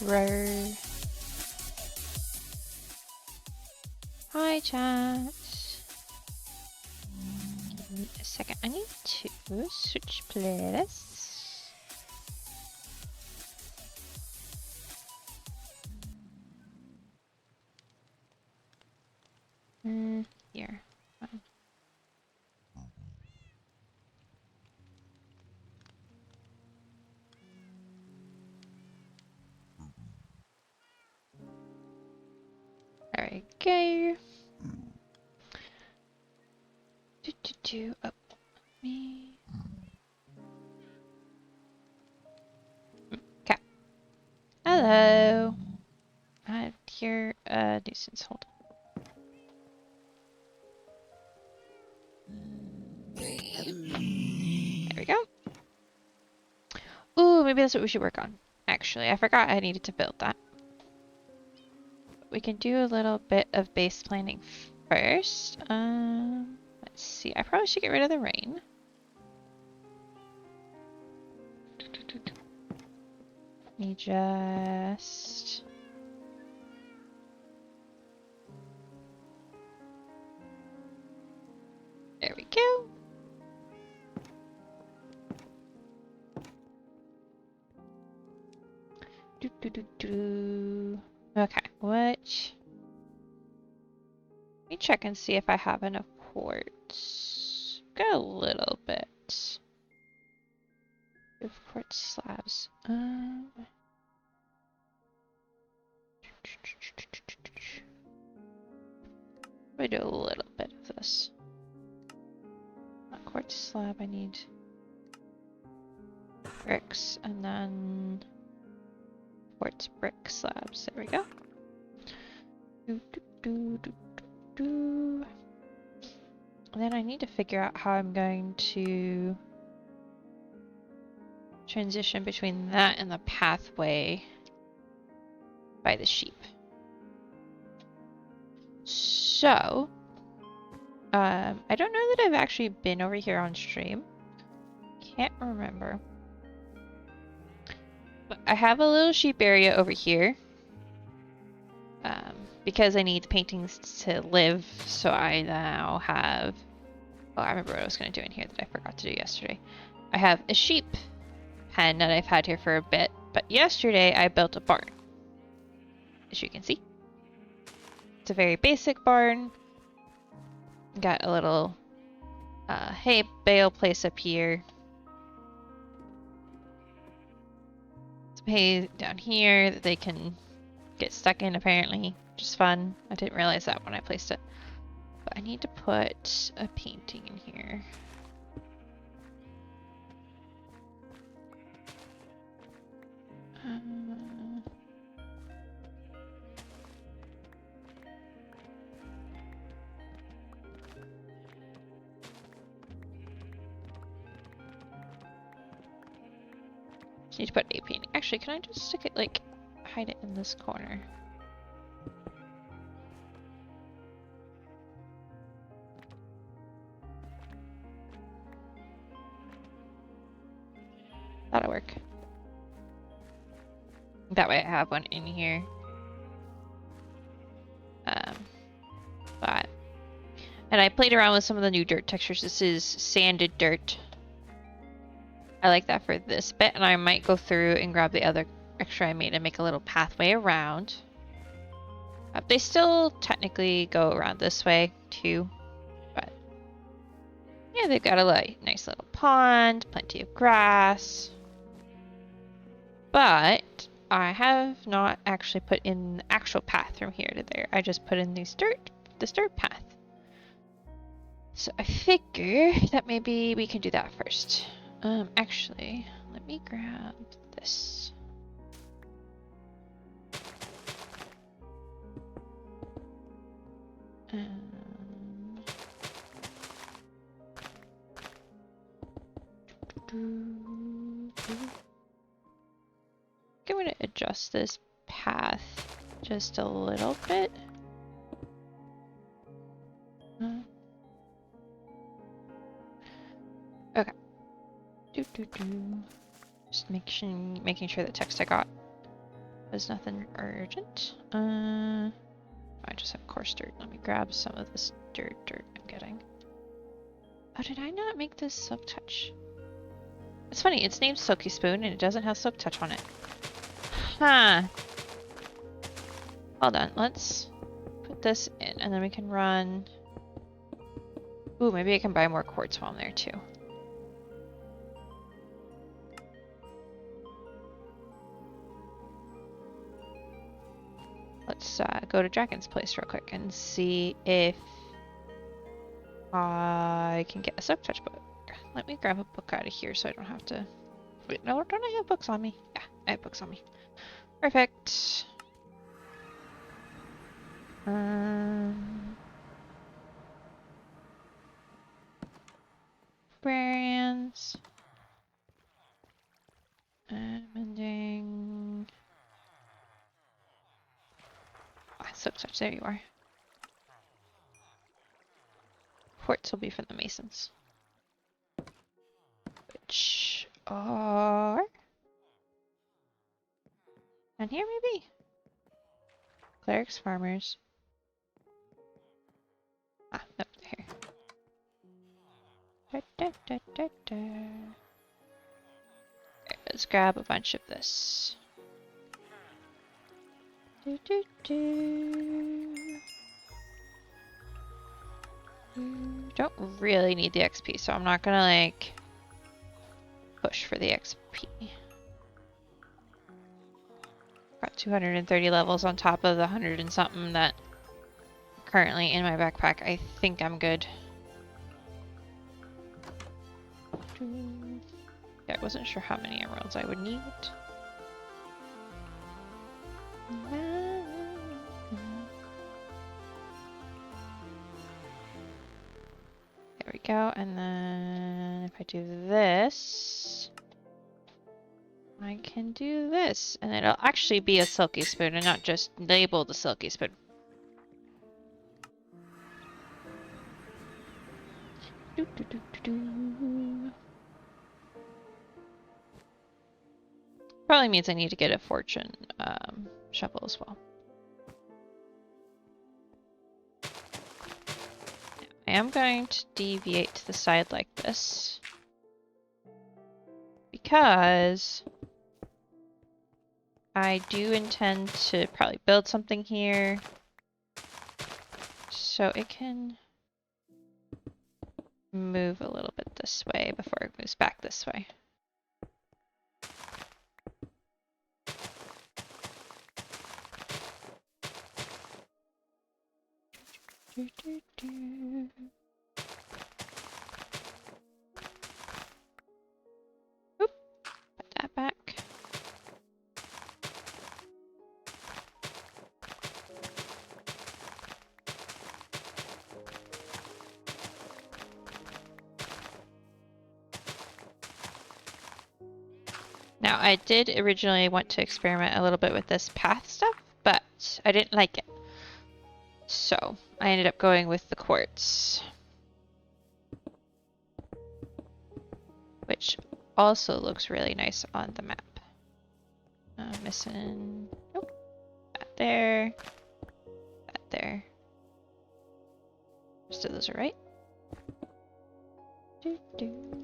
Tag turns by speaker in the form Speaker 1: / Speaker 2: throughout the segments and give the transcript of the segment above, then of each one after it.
Speaker 1: Row. Hi, chat. Give me a second. I need to switch playlists. Here. Fine. There we go. Oh, me. Okay. Hello. I hear a nuisance. Hold on. There we go. Ooh, maybe that's what we should work on. Actually, I forgot I needed to build that. We can do a little bit of base planning first. Let's see. I probably should get rid of the rain. Let me just... There we go. Okay, what? Let me check and see if I have enough quartz. Got a little bit. Of quartz slabs. Let me do a little bit of this. Not quartz slab, I need bricks and then quartz brick slabs. There we go. And then I need to figure out how I'm going to transition between that and the pathway by the sheep. So, I don't know that I've actually been over here on stream. Can't remember. But I have a little sheep area over here. Because I need the paintings to live, so I now have... Oh, I remember what I was going to do in here that I forgot to do yesterday. I have a sheep pen that I've had here for a bit, but yesterday I built a barn. As you can see. It's a very basic barn. Got a little hay bale place up here. Some hay down here that they can get stuck in apparently, which is fun. I didn't realize that when I placed it. But I need to put a painting in here. Just need to put a painting. Actually, can I just stick it, like, hide it in this corner? That'll work. That way I have one in here. And I played around with some of the new dirt textures. This is sanded dirt. I like that for this bit, and I might go through and grab the other extra I made and make a little pathway around. They still technically go around this way too, but yeah, they've got a nice little pond, plenty of grass. But I have not actually put in the actual path from here to there. I just put in this dirt path. So I figure that maybe we can do that first. Actually, let me grab this. I'm going to adjust this path just a little bit. Okay. Just making sure the text I got There's nothing urgent. I just have coarse dirt. Let me grab some of this dirt I'm getting. Oh, did I not make this silk touch? It's funny, it's named Silky Spoon and it doesn't have silk touch on it. Huh. Hold on, let's put this in and then we can run. Ooh, maybe I can buy more quartz while I'm there too. Let's go to Dragon's Place real quick and see if I can get a silk touch book. Let me grab a book out of here so I don't have to. Wait, no, don't I have books on me? Yeah, I have books on me. Perfect. Brands. Mending. Ah, silk touch. There you are. Quartz will be for the masons. Which are down here, maybe? Clerics, farmers. Ah, no, here. Let's grab a bunch of this. Don't really need the XP, so I'm not gonna like push for the XP. Got 230 levels on top of the 100 and something that currently in my backpack. I think I'm good. Yeah, I wasn't sure how many emeralds I would need. There we go, and then if I do this, I can do this, and it'll actually be a silky spoon and not just labeled a silky spoon. Probably means I need to get a fortune shovel as well. I am going to deviate to the side like this because I do intend to probably build something here so it can move a little bit this way before it moves back this way. Oop, put that back. Now, I did originally want to experiment a little bit with this path stuff, but I didn't like it. So, I ended up going with the quartz. Which also looks really nice on the map. Missing... Nope. That there. That there. Most of those are right. Doo -doo.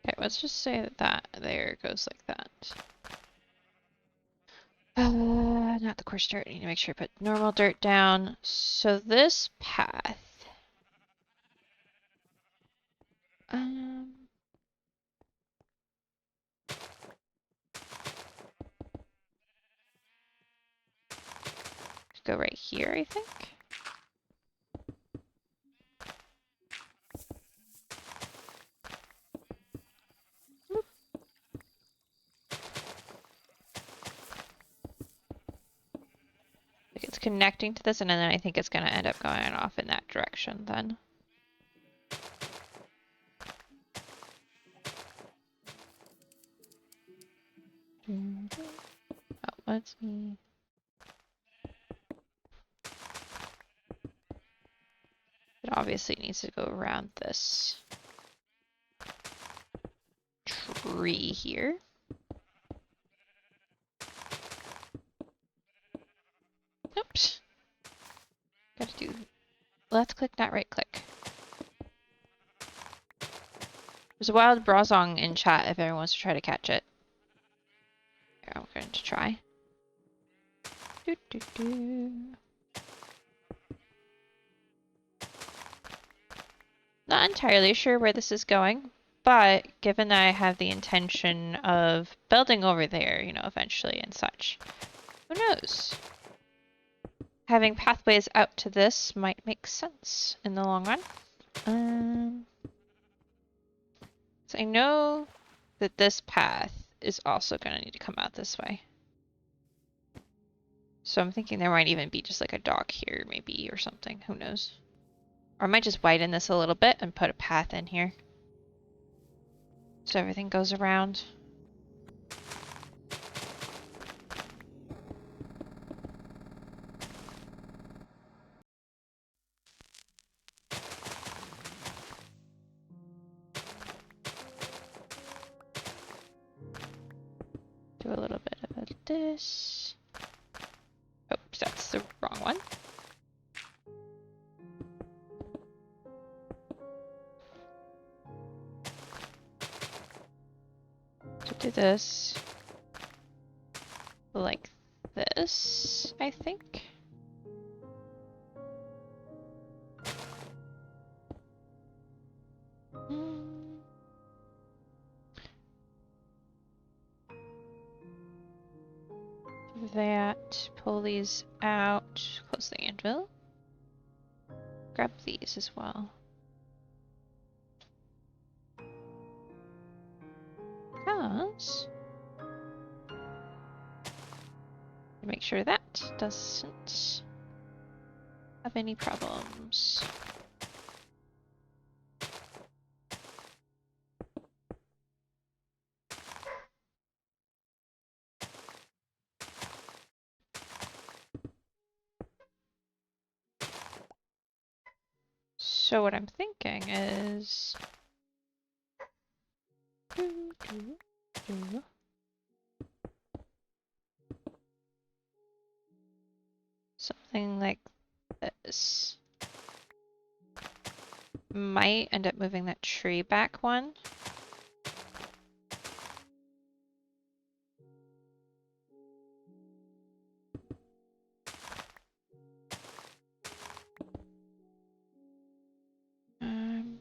Speaker 1: Okay, let's just say that that there goes like that. Not the coarse dirt. I need to make sure I put normal dirt down. So this path. Go right here, I think. It's connecting to this, and then I think it's going to end up going off in that direction then. Oh, let's see. It obviously needs to go around this tree here. Oops. Gotta do left click, not right click. There's a wild browsong in chat if everyone wants to try to catch it. Here, I'm going to try. Doo, doo, doo. Not entirely sure where this is going, but given that I have the intention of building over there, you know, eventually and such, who knows? Having pathways out to this might make sense in the long run. So I know that this path is also going to need to come out this way. So I'm thinking there might even be just like a dock here, maybe, or something. Who knows? Or I might just widen this a little bit and put a path in here. So everything goes around. Do a little bit of this. Oops, that's the wrong one. So do this like this, I think. That, pull these out, close the anvil. Grab these as well. Because make sure that doesn't have any problems. So what I'm thinking is something like this. Might end up moving that tree back one.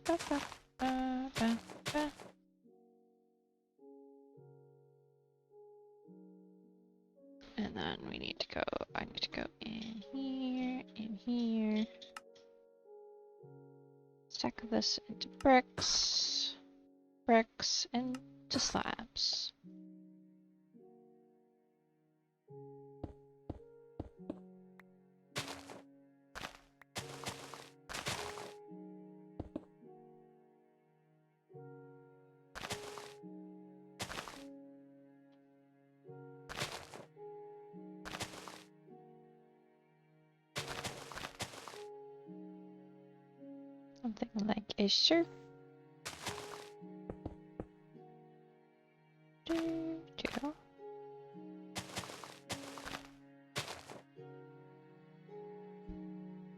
Speaker 1: Ba, ba, ba, ba, ba. And then we need to go, I need to go in here. Stack this into bricks, bricks into slabs. Something like a shirt.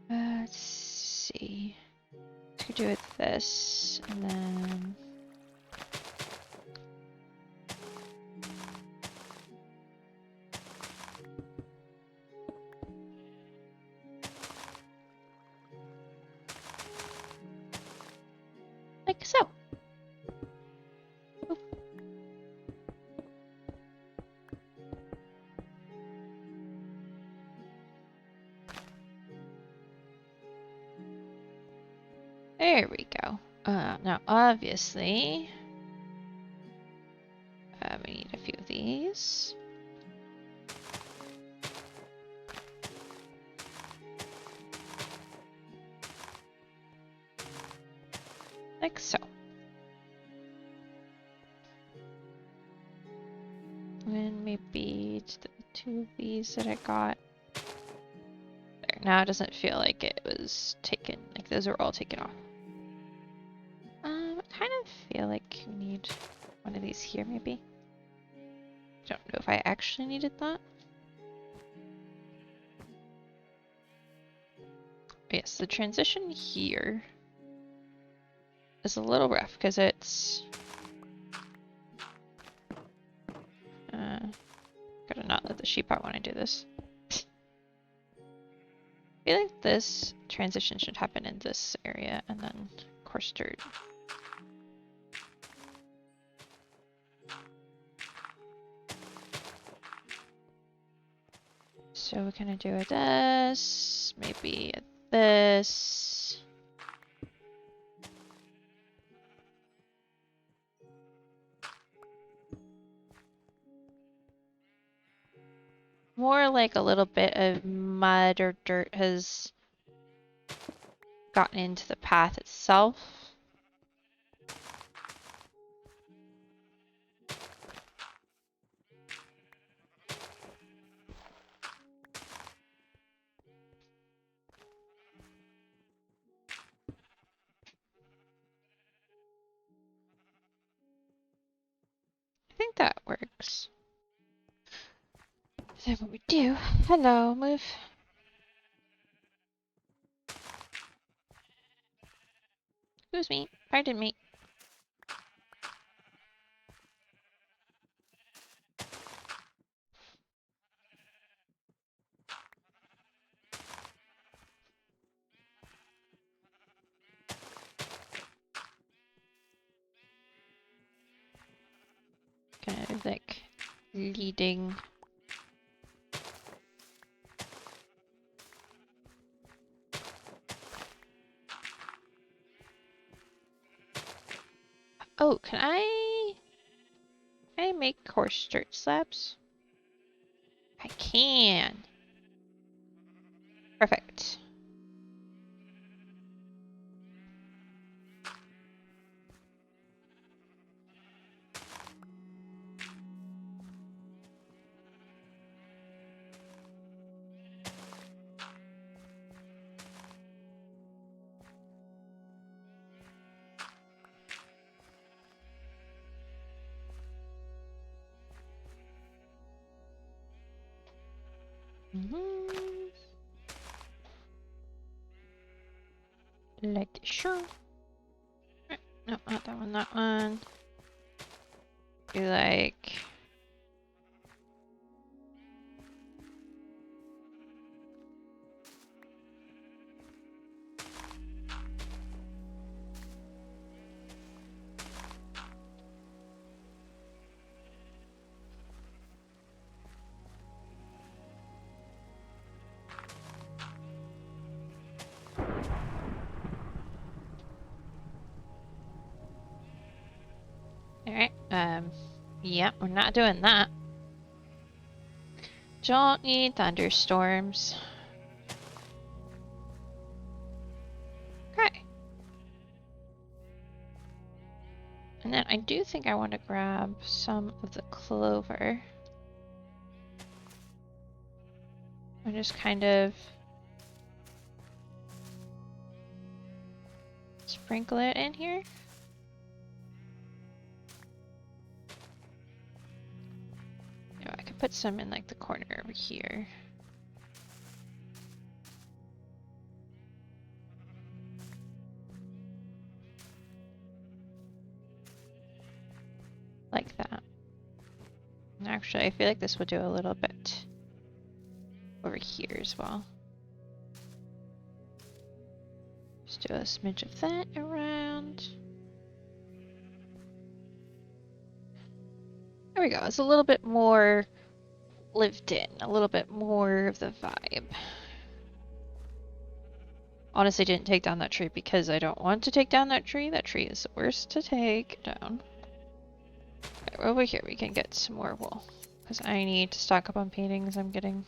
Speaker 1: Let's see. Could do it this, and then like so. Oop. There we go. Now obviously, we need a few of these. Like so. And 2 of these that I got. There, now it doesn't feel like it was taken, like those are all taken off. I kind of feel like we need one of these here, maybe. Don't know if I actually needed that. Yes, the transition here is a little rough because it's gotta not let the sheep out when I do this. I feel like this transition should happen in this area and then coarse dirt. So we're gonna do this, maybe this. More like a little bit of mud or dirt has gotten into the path itself. I think that works. Then what we do, hello, move. Excuse me, pardon me. Kind of like leading. Oh, can I make coarse dirt slabs? I can. Perfect. Like, sure. No, not that one, that one. Be like... Alright, yeah, we're not doing that. Don't need thunderstorms. Okay. And then I do think I want to grab some of the clover. And just kind of sprinkle it in here. You know, I could put some in like the corner over here. Like that. And actually, I feel like this would do a little bit over here as well. Just do a smidge of that around. There we go. It's a little bit more lived in, a little bit more of the vibe. Honestly, didn't take down that tree because I don't want to take down that tree. That tree is the worst to take down. Right, over here we can get some more wool because I need to stock up on paintings. I'm getting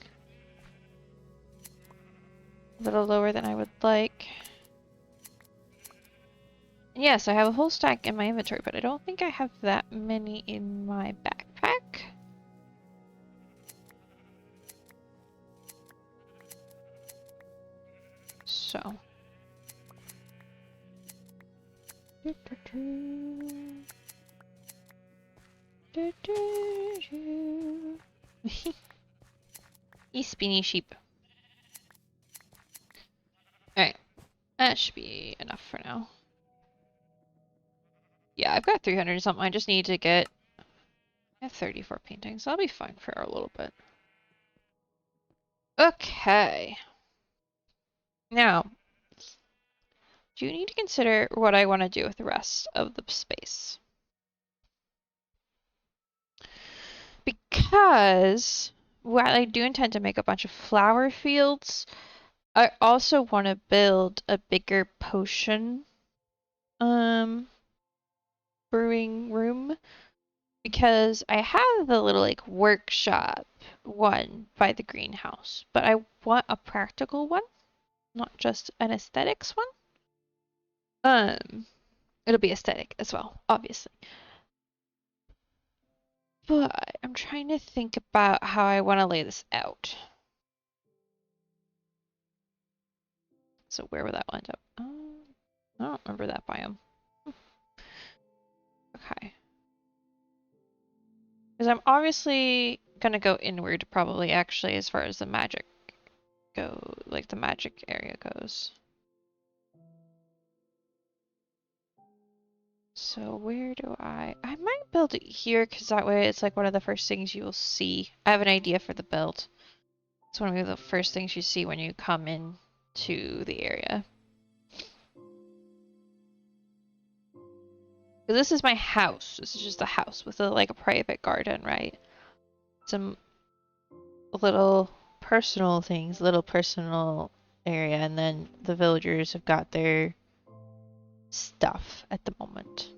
Speaker 1: a little lower than I would like. And yes, I have a whole stack in my inventory, but I don't think I have that many in my backpack. So. East Beanie Sheep. Alright. That should be enough for now. Yeah, I've got 300 something. I just need to get... I have 34 paintings. I'll be fine for a little bit. Okay. Now, do you need to consider what I want to do with the rest of the space? Because while I do intend to make a bunch of flower fields, I also want to build a bigger potion brewing room, because I have the little like workshop one by the greenhouse, but I want a practical one, not just an aesthetics one. It'll be aesthetic as well, obviously. But I'm trying to think about how I want to lay this out. So where would that end up? I don't remember that biome. Okay. Because I'm obviously gonna go inward probably actually as far as the magic like the magic area goes. So where do I might build it here because that way it's like one of the first things you will see. I have an idea for the build. It's one of the first things you see when you come in to the area. This is my house. This is just a house with like a private garden, right? Some little personal things, little personal area, and then the villagers have got their stuff at the moment.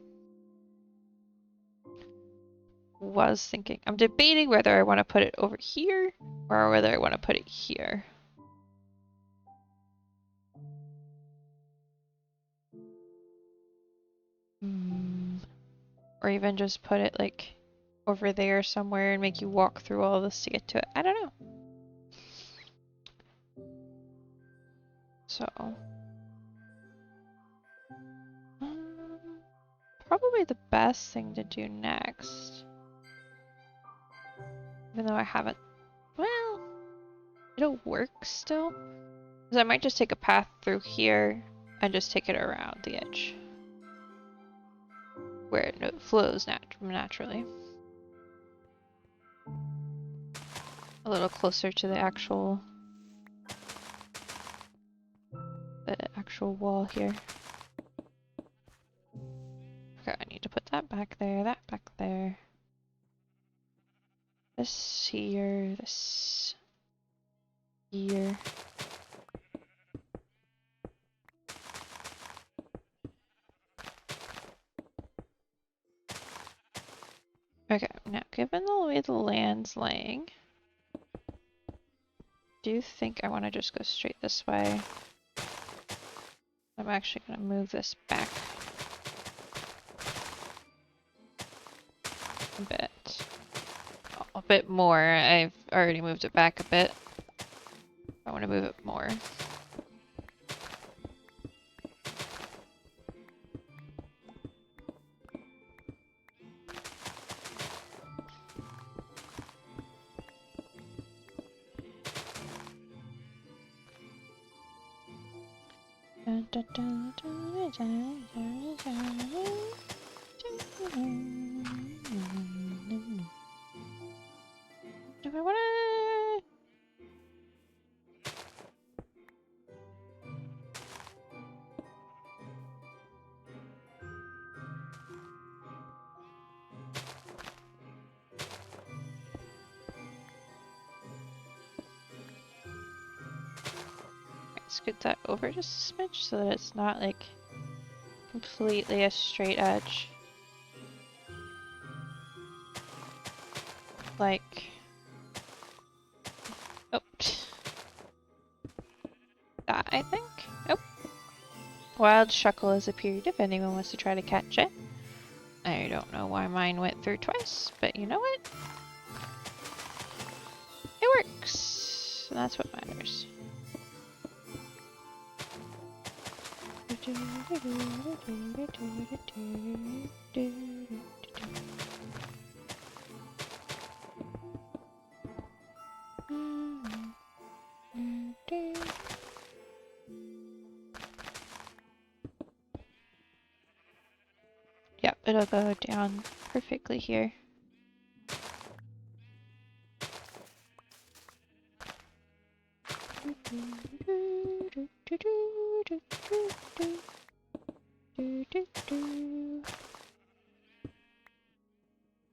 Speaker 1: Was thinking, I'm debating whether I want to put it over here or whether I want to put it here. Or even just put it like over there somewhere and make you walk through all this to get to it. I don't know. So, probably the best thing to do next, even though I haven't, well, it'll work still, is I might just take a path through here and just take it around the edge where it flows naturally. A little closer to the actual wall here. Okay, I need to put that back there, that back there. This here, this here. Okay, now given the way the land's laying, do you think I want to just go straight this way? I'm actually going to move this back a bit. Oh, a bit more. I've already moved it back a bit. I want to move it more. Do I want to? Scoot that over just a smidge so that it's not like completely a straight edge. Like, oh, that I think. Oh, wild shuckle has appeared if anyone wants to try to catch it. I don't know why mine went through twice, but you know what? It works. And that's what matters. Yep, it'll go down perfectly here.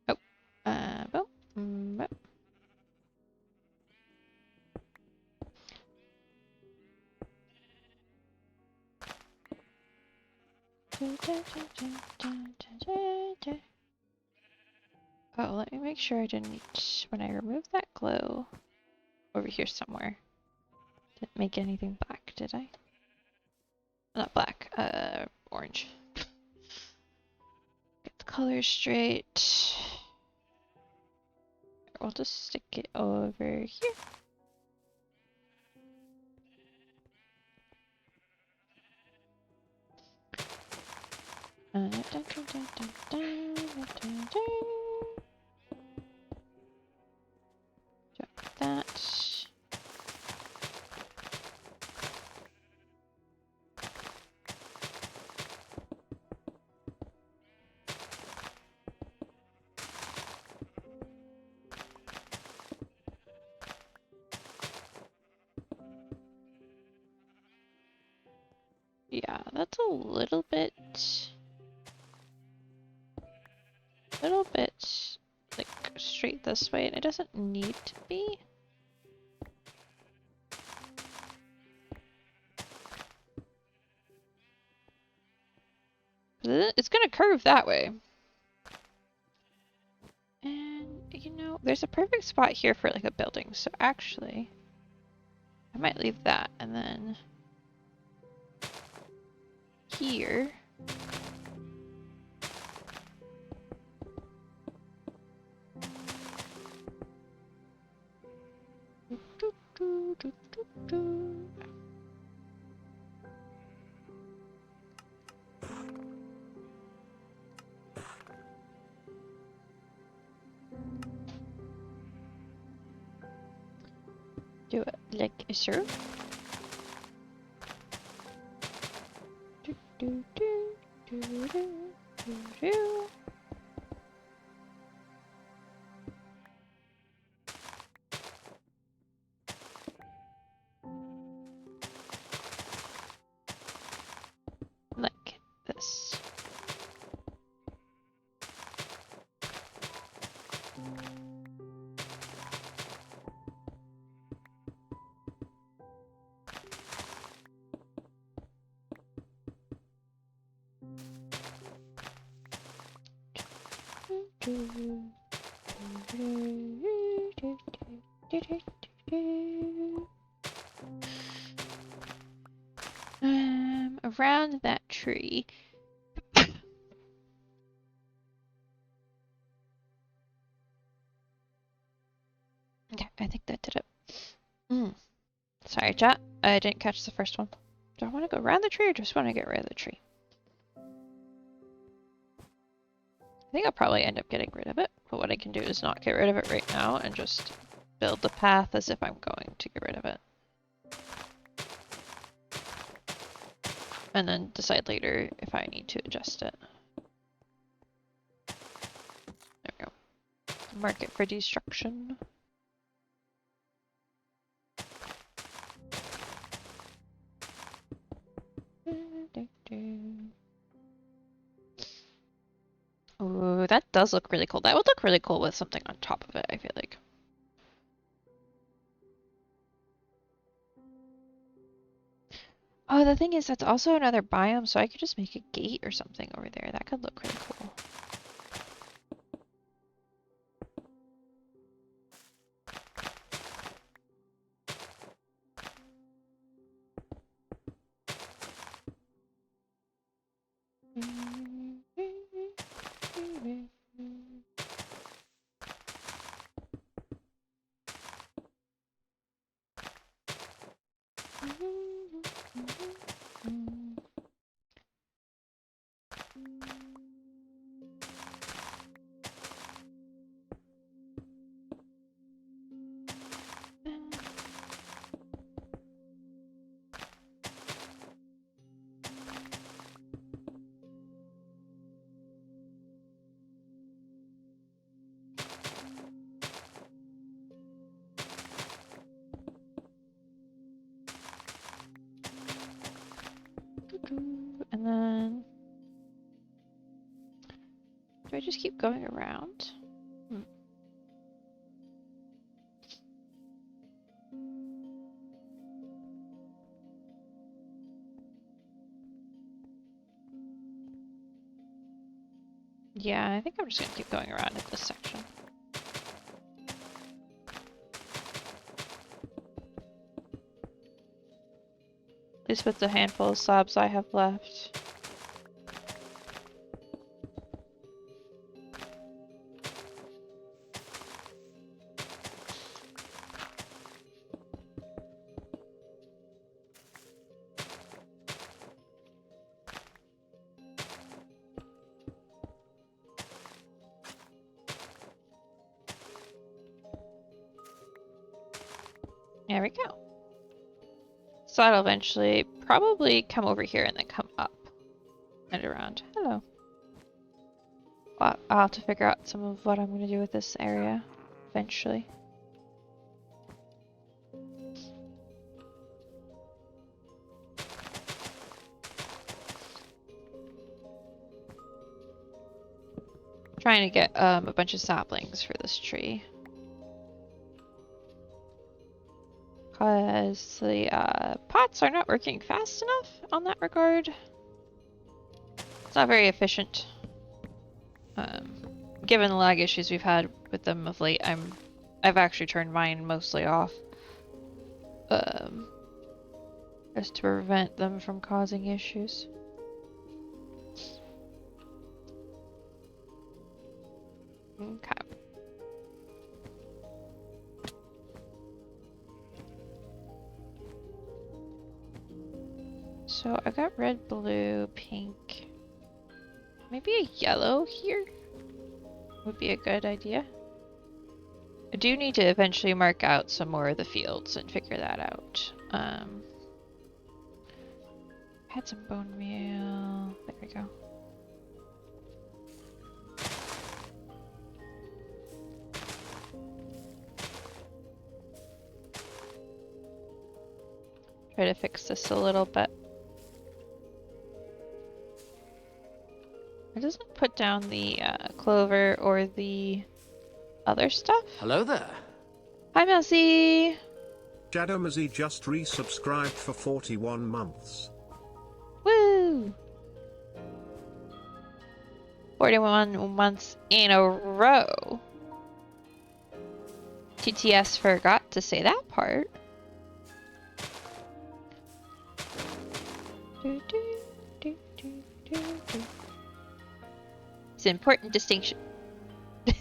Speaker 1: Oh, well, well. Oh, let me make sure I didn't, when I removed that glow over here somewhere, didn't make anything black, did I? Not black, orange. Get the colors straight. We'll just stick it over here. Drop that. Yeah, that's a little bit like straight this way, and it doesn't need to be. It's gonna curve that way. And, you know, there's a perfect spot here for like a building, so actually, I might leave that, and then here. Do it like so. Like this. Around that tree. Okay, I think that did it. Sorry, chat. I didn't catch the first one. Do I want to go around the tree or just want to get rid of the tree? I think I'll probably end up getting rid of it, but what I can do is not get rid of it right now and just build the path as if I'm going to get rid of it. And then decide later if I need to adjust it. There we go. Mark it for destruction. Ooh, that does look really cool. That would look really cool with something on top of it, I feel like. Oh, the thing is, that's also another biome, so I could just make a gate or something over there. That could look really cool. Do I just keep going around? Yeah, I think I'm just gonna keep going around in this section. At least with the handful of slabs I have left. There we go. So that'll eventually probably come over here and then come up and around. Hello. Well, I'll have to figure out some of what I'm going to do with this area eventually. Trying to get a bunch of saplings for this tree. Because the pots are not working fast enough on that regard. It's not very efficient. Given the lag issues we've had with them of late, I've actually turned mine mostly off. Just to prevent them from causing issues. Okay. So I got red, blue, pink. Maybe a yellow here would be a good idea. I do need to eventually mark out some more of the fields and figure that out. Had some bone meal. There we go. Try to fix this a little bit. It doesn't put down the clover or the other stuff.
Speaker 2: Hello there.
Speaker 1: Hi, Melcy.
Speaker 3: Shadow Mazzy just resubscribed for 41 months.
Speaker 1: Woo! 41 months in a row. TTS forgot to say that part. It's an important distinction. There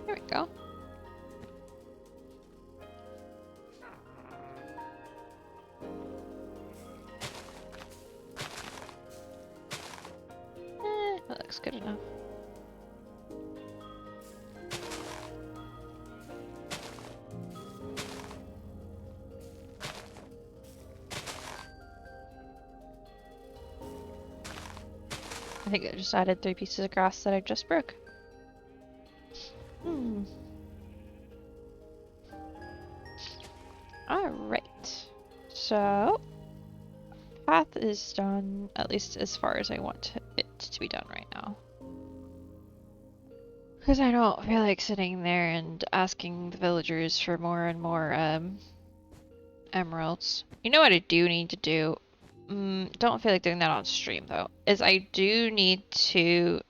Speaker 1: we go. That looks good enough. I think I just added 3 pieces of grass that I just broke. Alright. So, path is done, at least as far as I want it to be done right now. Because I don't feel like sitting there and asking the villagers for more and more emeralds. You know what I do need to do? Don't feel like doing that on stream though. Is I do need to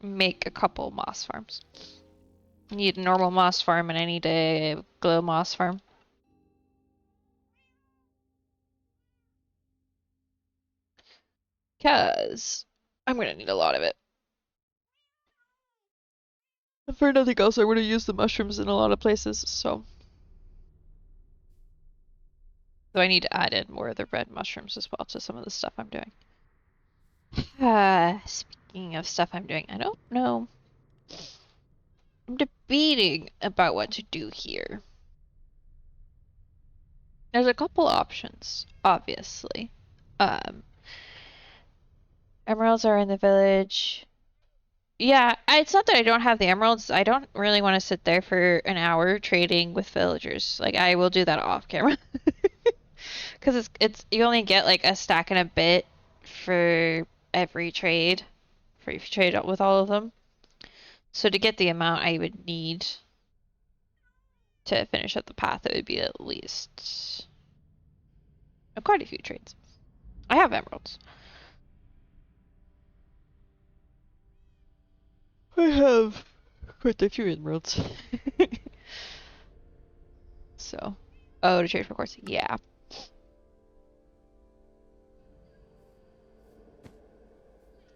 Speaker 1: make a couple moss farms. I need a normal moss farm and I need a glow moss farm. Because I'm gonna need a lot of it. And for nothing else, I would have used the mushrooms in a lot of places, so. So I need to add in more of the red mushrooms as well to some of the stuff I'm doing. Speaking of stuff I'm doing, I don't know. I'm debating about what to do here. There's a couple options, obviously. Emeralds are in the village. Yeah, it's not that I don't have the emeralds. I don't really want to sit there for an hour trading with villagers. Like I will do that off camera. Because it's you only get like a stack and a bit for every trade, for if you trade with all of them. So to get the amount I would need to finish up the path, it would be at least quite a few trades. I have emeralds. I have quite a few emeralds. So, oh, to trade for quartz, yeah.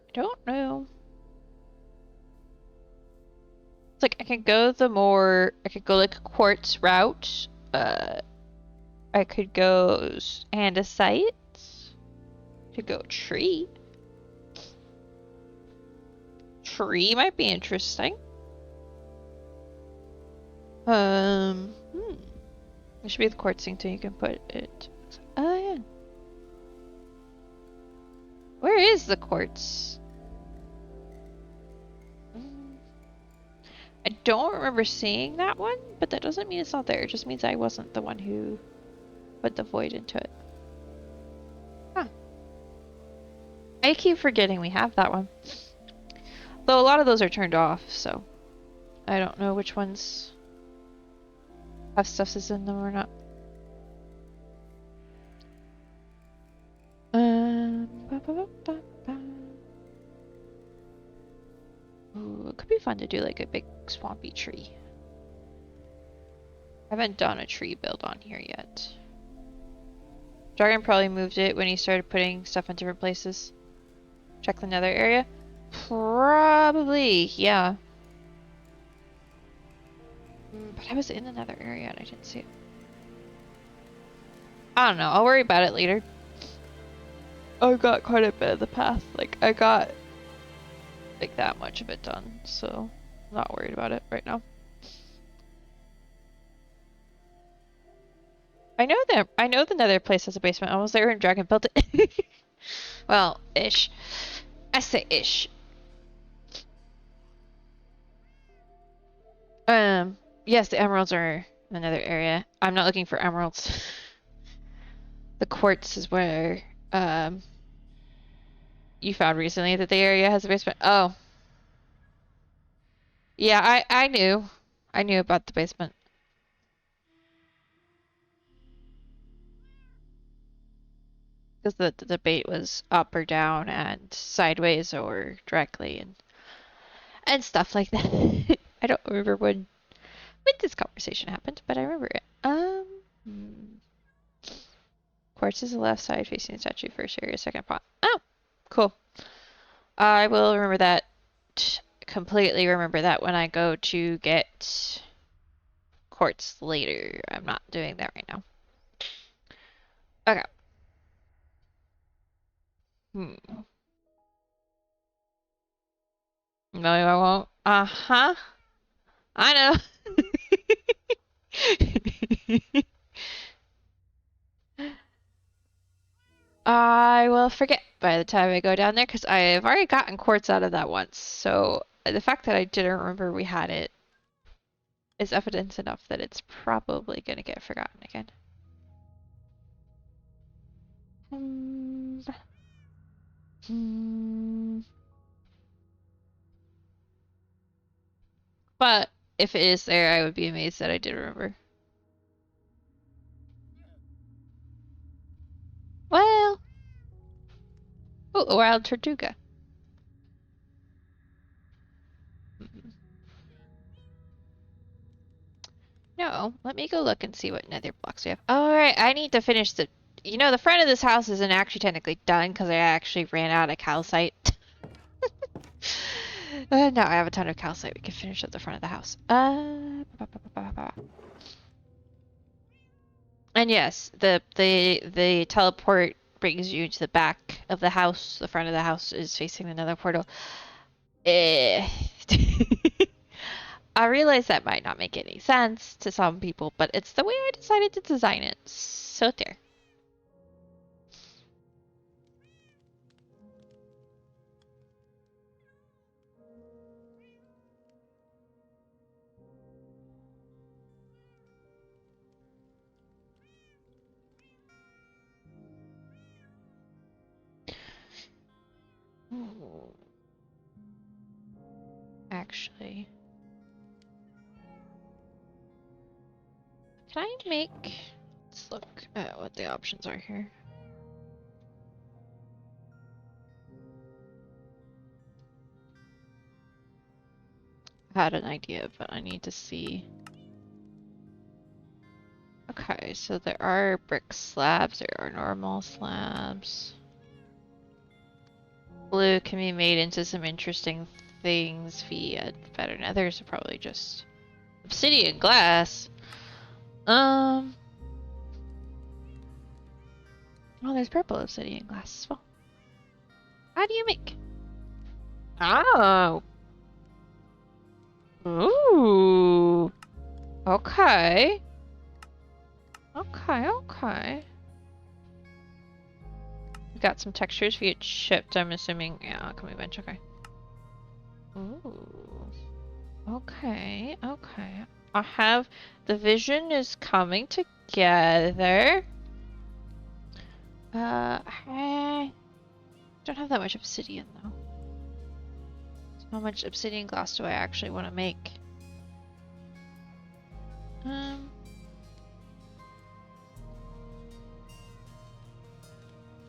Speaker 1: I don't know. It's like I could go I could go like a quartz route. I could go andesite. Could go tree. Tree might be interesting. There should be the quartz thing too. You can put it. Oh yeah. Where is the quartz? I don't remember seeing that one, but that doesn't mean it's not there. It just means I wasn't the one who put the void into it. Huh. I keep forgetting we have that one. Though a lot of those are turned off, so I don't know which ones have stuff that's in them or not. Ba, ba, ba, ba. Ooh, it could be fun to do like a big swampy tree. I haven't done a tree build on here yet. Dragon probably moved it when he started putting stuff in different places. Check the nether area. Probably, yeah. But I was in another area and I didn't see it. I don't know. I'll worry about it later. I got quite a bit of the path. Like, I got like that much of it done, so I'm not worried about it right now. I know the nether place has a basement. I was there and Dragon built it. Well, ish. I say ish. Yes, the emeralds are in another area. I'm not looking for emeralds. The quartz is where you found recently that the area has a basement. Oh. Yeah, I knew. I knew about the basement. Because the debate was up or down and sideways or directly and stuff like that. I don't remember when this conversation happened, but I remember it. Quartz is the left side facing the statue, first area, second pot. Oh, cool. I will remember that. Completely remember that when I go to get quartz later. I'm not doing that right now. Okay. No, I won't. Uh-huh. I know. I will forget by the time I go down there because I've already gotten quartz out of that once. So the fact that I didn't remember we had it is evidence enough that it's probably going to get forgotten again. Hmm. Hmm. But if it is there, I would be amazed that I did remember. Well, oh, a wild tortuga. No, let me go look and see what nether blocks we have. All right, I need to finish the. You know, the front of this house isn't actually technically done because I actually ran out of calcite. Now I have a ton of calcite. We can finish at the front of the house. And yes, the teleport brings you to the back of the house. The front of the house is facing the nether portal. Eh. I realize that might not make any sense to some people, but it's the way I decided to design it. So there. Ooh. Actually, can I make... Let's look at what the options are here. I had an idea, but I need to see. Okay, so there are brick slabs, there are normal slabs. Blue can be made into some interesting things via better nethers, are probably just obsidian glass. Oh, there's purple obsidian glass as well. How do you make? Oh. Ooh. Okay. Okay. We got some textures via chipped, I'm assuming. Yeah, can we bench? Okay. Ooh. Okay. I have... The vision is coming together. I don't have that much obsidian though. So how much obsidian glass do I actually want to make?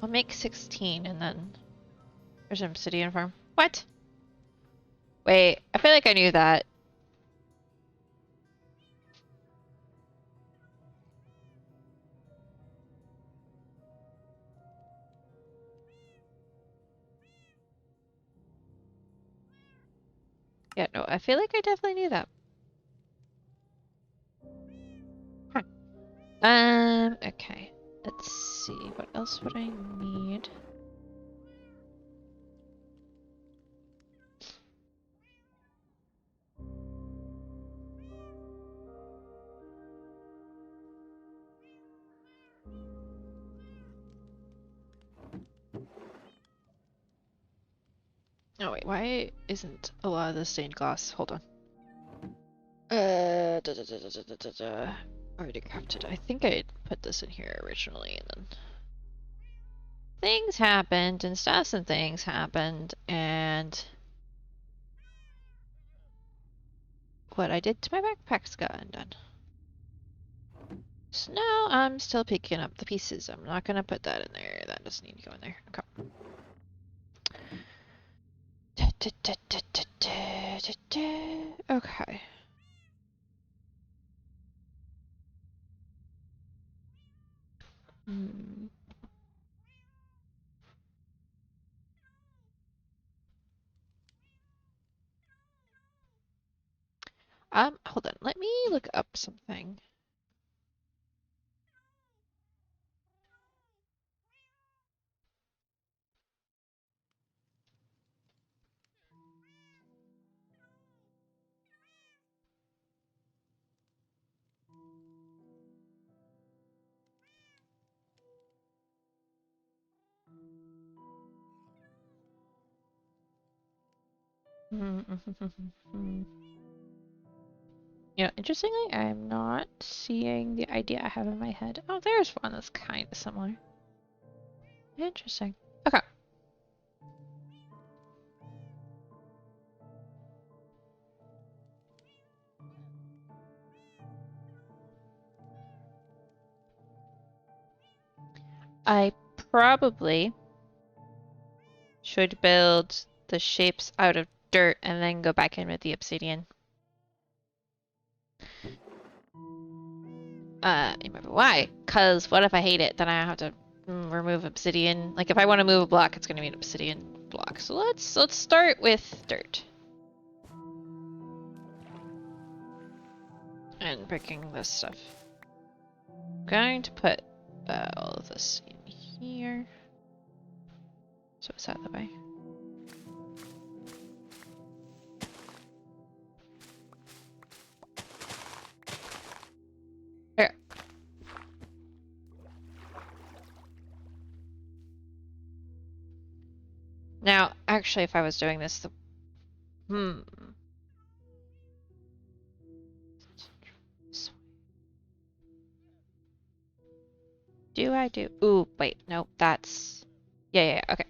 Speaker 1: I'll make 16 and then there's an obsidian farm. What? Wait, I feel like I knew that. Yeah, no, I feel like I definitely knew that. Huh. Okay. Let's see, what else would I need? Oh wait, why isn't a lot of the stained glass? Hold on. Already crafted. I think I put this in here originally, and then things happened, and stuff and things happened, and what I did to my backpack's got undone. So now I'm still picking up the pieces. I'm not gonna put that in there. That doesn't need to go in there. Okay. Okay. Hmm. Hold on. Let me look up something. You know, interestingly, I'm not seeing the idea I have in my head. Oh, there's one that's kind of similar. Interesting. Okay. I probably should build the shapes out of dirt and then go back in with the obsidian. Remember why? Because what if I hate it? Then I have to remove obsidian. Like if I want to move a block, it's going to be an obsidian block. So let's start with dirt. And picking this stuff. I'm going to put all of this in here. So it's out of the way. There. Now, actually, if I was doing this, Do I do? Ooh, wait, no, that's... Yeah, okay.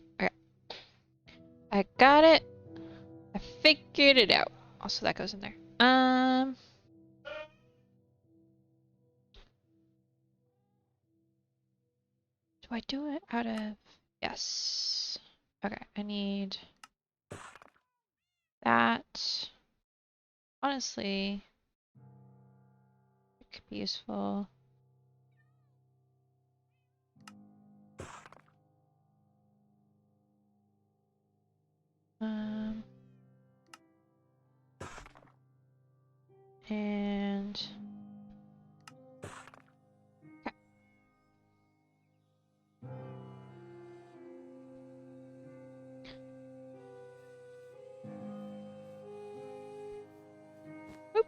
Speaker 1: I got it. I figured it out. Also, that goes in there. Do I do it out of... Yes. Okay, I need that. Honestly, it could be useful. And... Okay. Oop.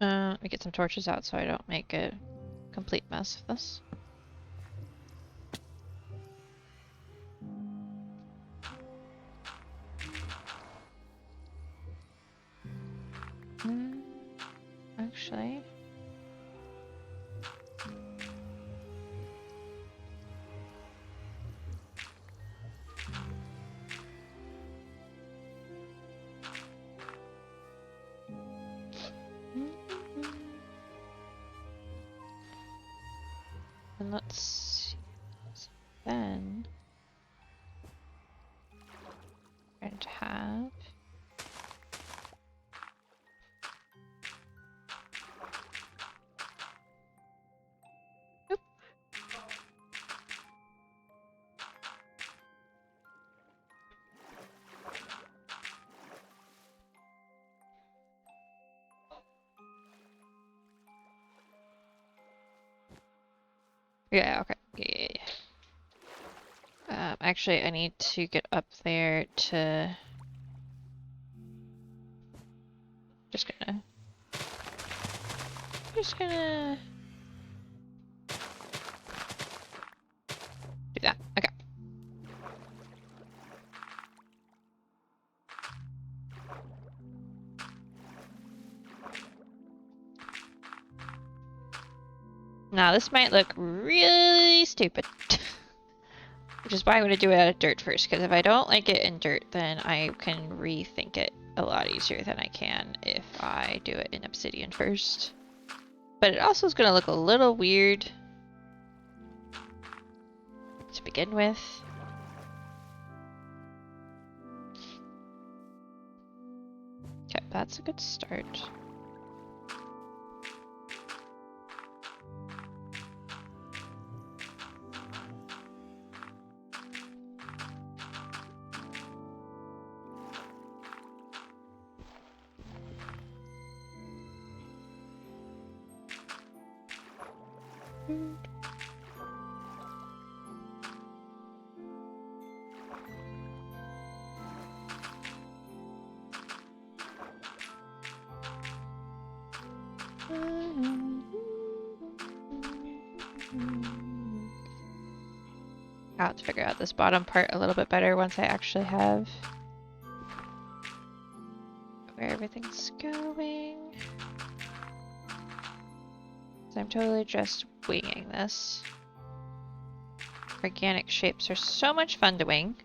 Speaker 1: Let me get some torches out so I don't make a complete mess of this. Actually... And let's see. Then... I'm going to have... Oop. Yeah, okay. Yeah. Actually, I need to get up there to... Just gonna do that. Okay. Now, this might look really stupid. Which is why I'm going to do it out of dirt first, because if I don't like it in dirt, then I can rethink it a lot easier than I can if I do it in obsidian first. But it also is going to look a little weird to begin with. Okay, that's a good start. I'll have to figure out this bottom part a little bit better once I actually have where everything's going. So I'm totally just winging this. Organic shapes are so much fun to wing.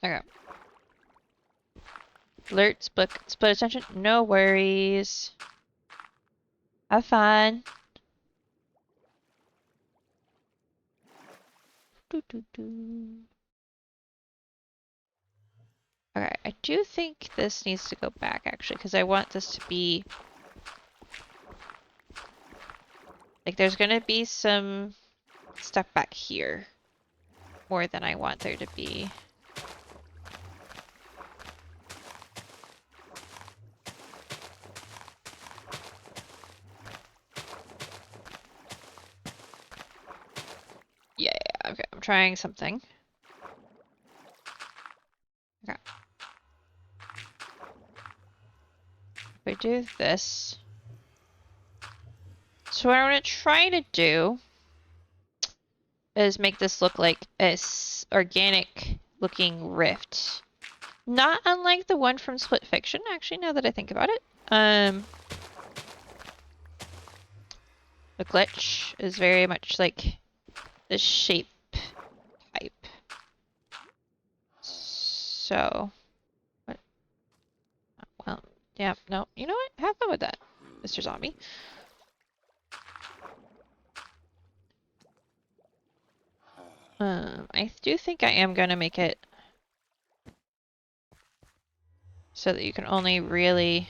Speaker 1: Okay. Alert, split attention. No worries. Have fun. Okay, I do think this needs to go back actually, because I want this to be like there's gonna be some stuff back here more than I want there to be. I'm trying something. Okay. If we do this. So what I'm going to try to do is make this look like a organic looking rift. Not unlike the one from Split Fiction, actually, now that I think about it. The glitch is very much like the shape type. So, what? Well, yeah, no, you know what? Have fun with that, Mr. Zombie. I do think I am gonna make it so that you can only really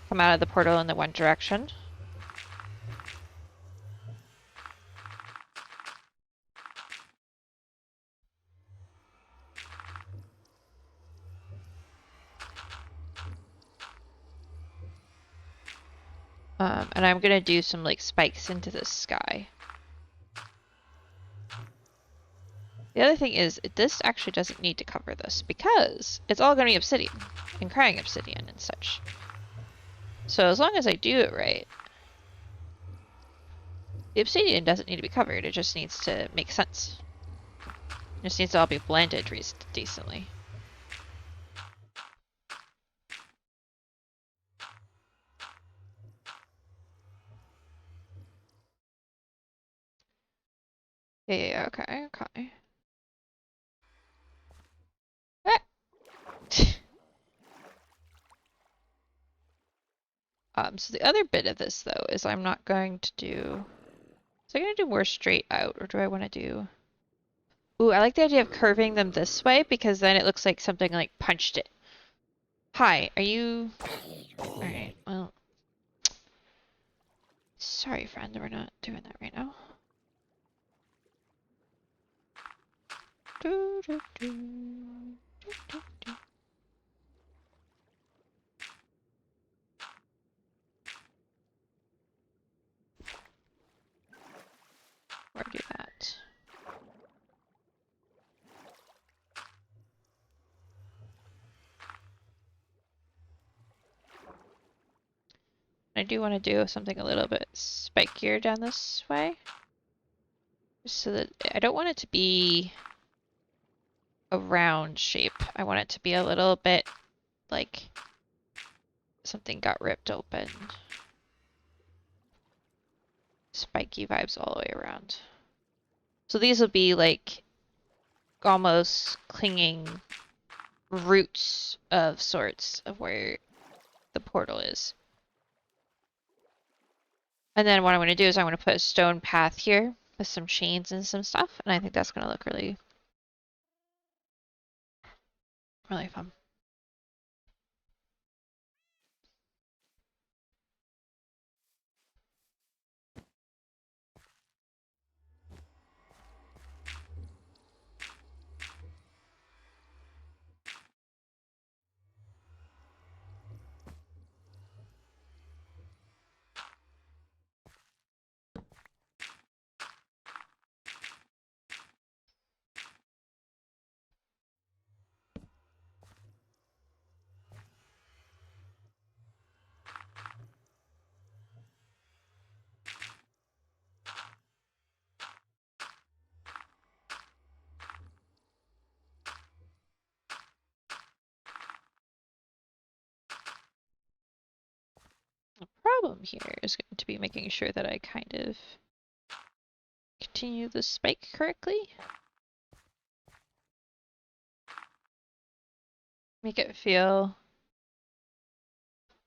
Speaker 1: come out of the portal in the one direction. And I'm gonna do some like spikes into the sky. The other thing is, this actually doesn't need to cover this because it's all gonna be obsidian and crying obsidian and such. So as long as I do it right, the obsidian doesn't need to be covered, it just needs to make sense. It just needs to all be blended decently. Yeah, okay, okay. Ah. So the other bit of this though is I'm not going to do. So I'm gonna do more straight out, or do I want to do? Ooh, I like the idea of curving them this way because then it looks like something like punched it. Hi, are you? All right, well, sorry, friend, we're not doing that right now. Do, do, do, do, do, do. Or do that. I do want to do something a little bit spikier down this way. So that I don't want it to be a round shape. I want it to be a little bit like something got ripped open. Spiky vibes all the way around. So these will be like almost clinging roots of sorts of where the portal is. And then what I'm going to do is I'm going to put a stone path here with some chains and some stuff. And I think that's going to look really, really fun. The problem here is going to be making sure that I kind of continue the spike correctly. Make it feel...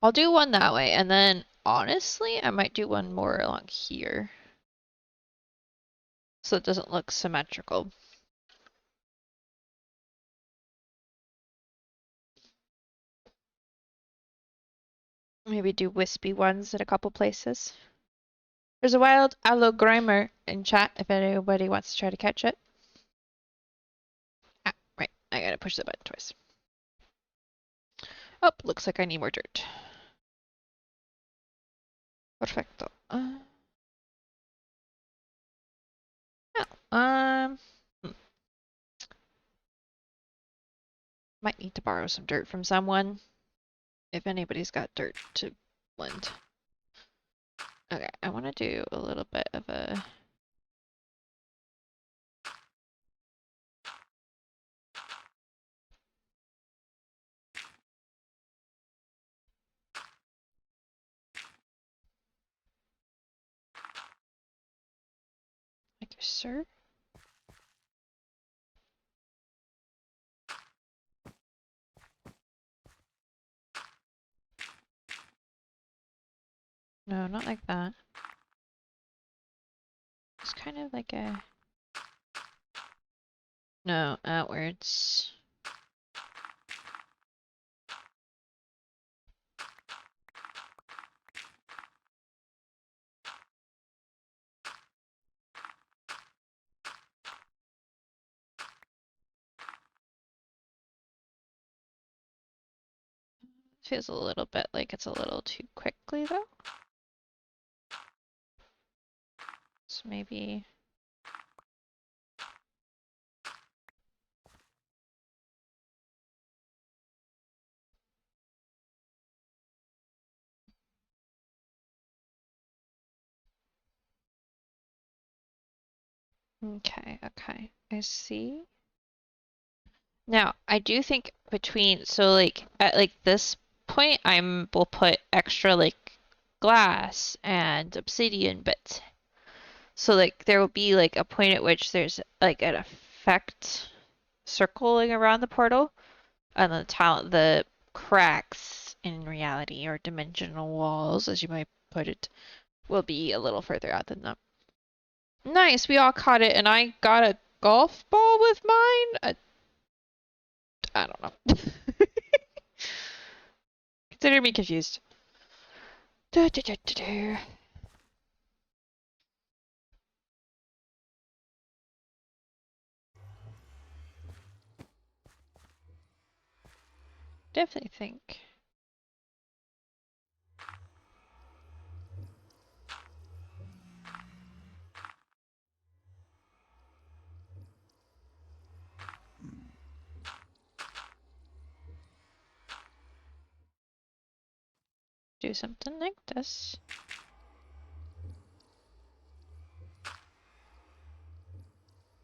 Speaker 1: I'll do one that way, and then honestly, I might do one more along here. So it doesn't look symmetrical. Maybe do wispy ones at a couple places. There's a wild aloe grimer in chat if anybody wants to try to catch it. Ah, right. I gotta push the button twice. Oh, looks like I need more dirt. Perfecto. Oh. hmm, might need to borrow some dirt from someone. If anybody's got dirt to lend. Okay, I want to do a little bit of a... Thank you, sir. No, not like that. It's kind of like a... No, outwards. Feels a little bit like it's a little too quickly though. So maybe... Okay, okay. I see. Now, I do think between, so like at like this point, will put extra like glass and obsidian bits. So like there will be like a point at which there's like an effect circling around the portal, and the cracks in reality or dimensional walls, as you might put it, will be a little further out than that. Nice, we all caught it, and I got a golf ball with mine. I don't know. Consider me confused. Da, da, da, da, da. Definitely think. Do something like this.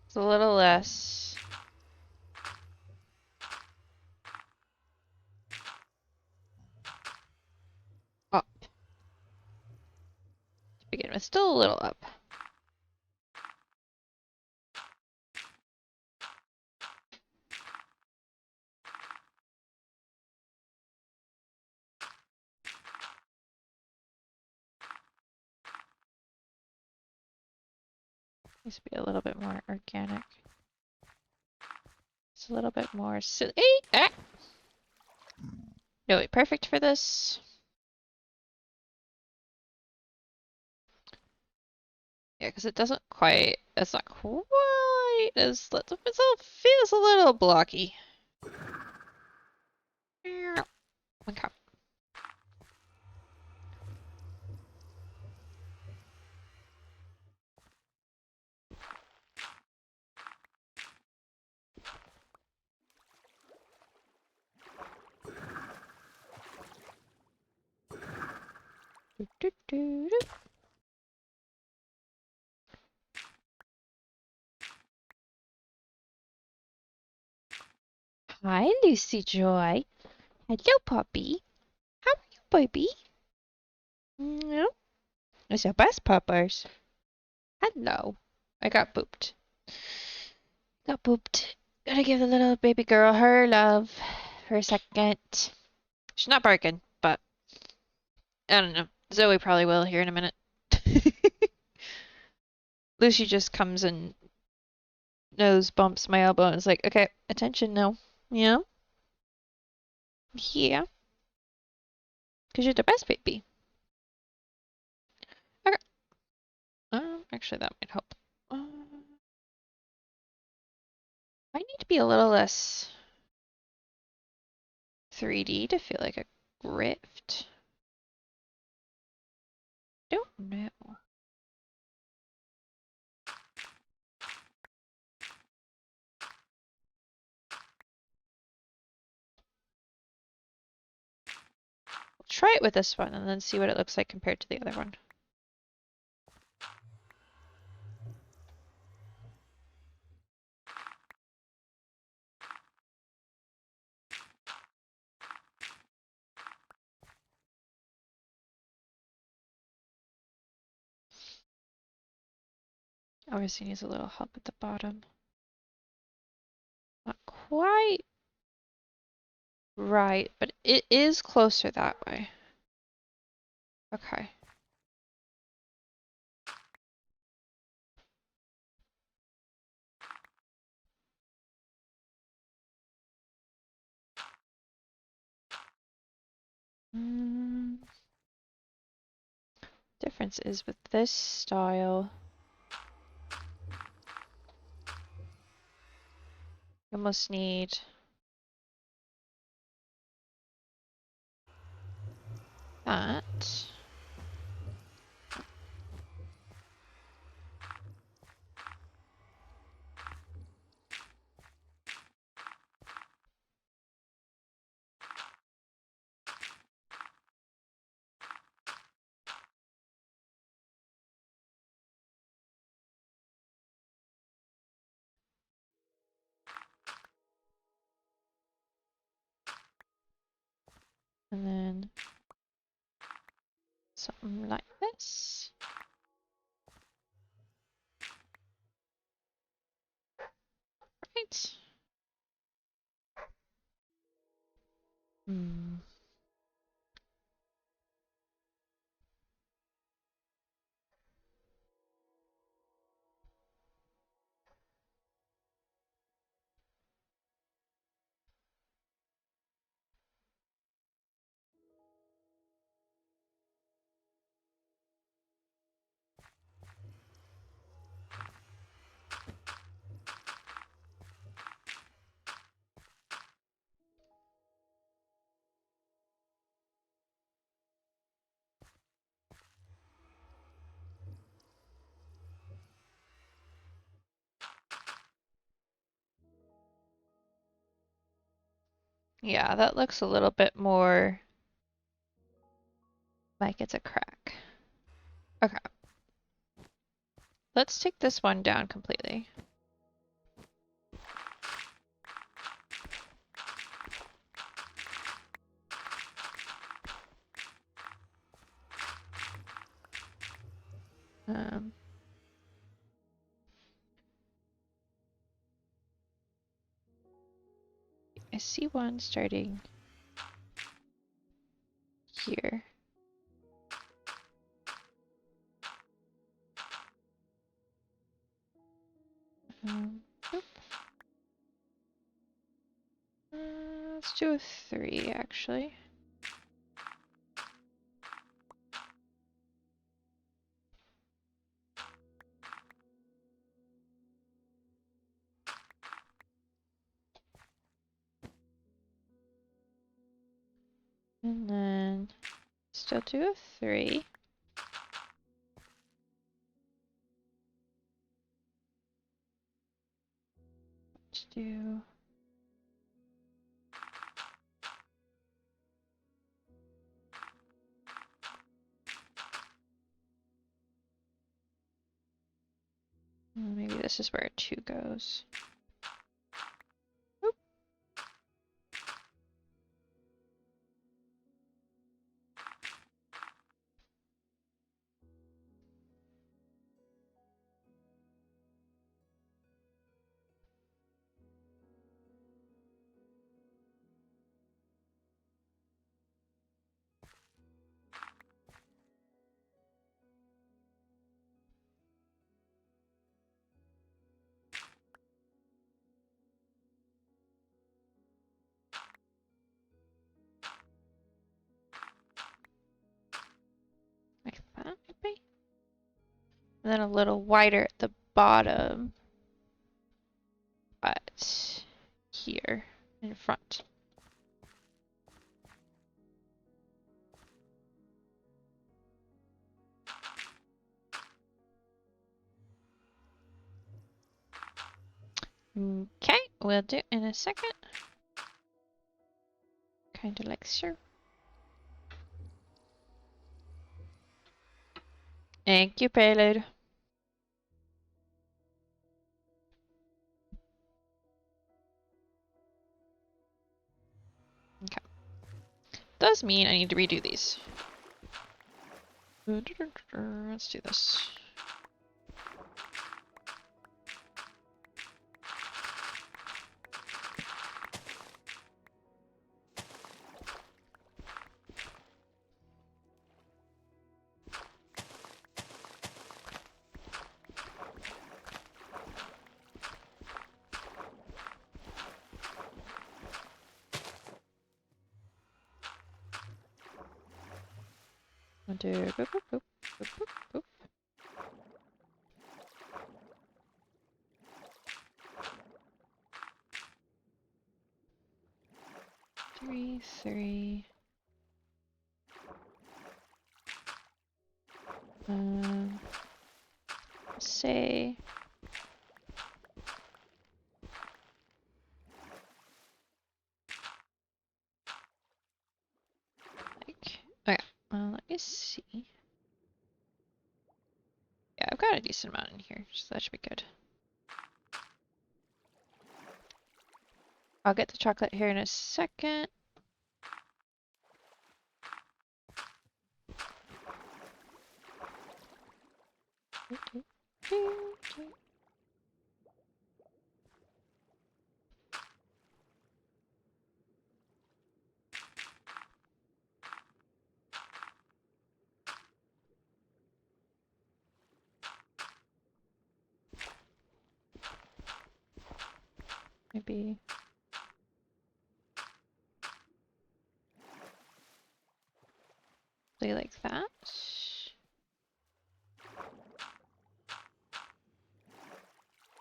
Speaker 1: It's a little less. Up to begin with. Still a little up. Needs to be a little bit more organic. It's a little bit more silly. Ah! No, wait, perfect for this. Yeah, because it doesn't quite. It's not quite as. It feels a little blocky. Okay. Do, do, do, do. Hi, Lucy Joy. Hello, puppy. How are you, baby? No, it's your best puppers. Hello. I got booped. Got booped. Gotta give the little baby girl her love for a second. She's not barking, but I don't know. Zoe probably will here in a minute. Lucy just comes and nose bumps my elbow and is like, okay, attention now. Yeah? Yeah. Because you're the best baby. Okay. Actually, that might help. I need to be a little less 3D to feel like a grift. Don't know. try it with this one and then see what it looks like compared to the other one. Obviously needs a little help at the bottom. Not quite right, but it is closer that way. Okay. Difference is with this style, you almost need that. And then something like this. Right. Hmm. Yeah, that looks a little bit more like it's a crack. Okay. Let's take this one down completely. Um, I see one starting here. Oop. Let's do a 3 actually. And then still do a 3. Let's do maybe this is where a 2 goes. Oop. Like that maybe. And then a little wider at the bottom, but here in front. Okay, we'll do it in a second. Kind of like so. Thank you, Prelude. Okay. Does mean I need to redo these. Let's do this. I'll do boop, boop, boop, boop, boop, boop. 3, 3. Say. Like, okay. Let me see. Yeah, I've got a decent amount in here, so that should be good. I'll get the chocolate here in a second. Maybe. Like that.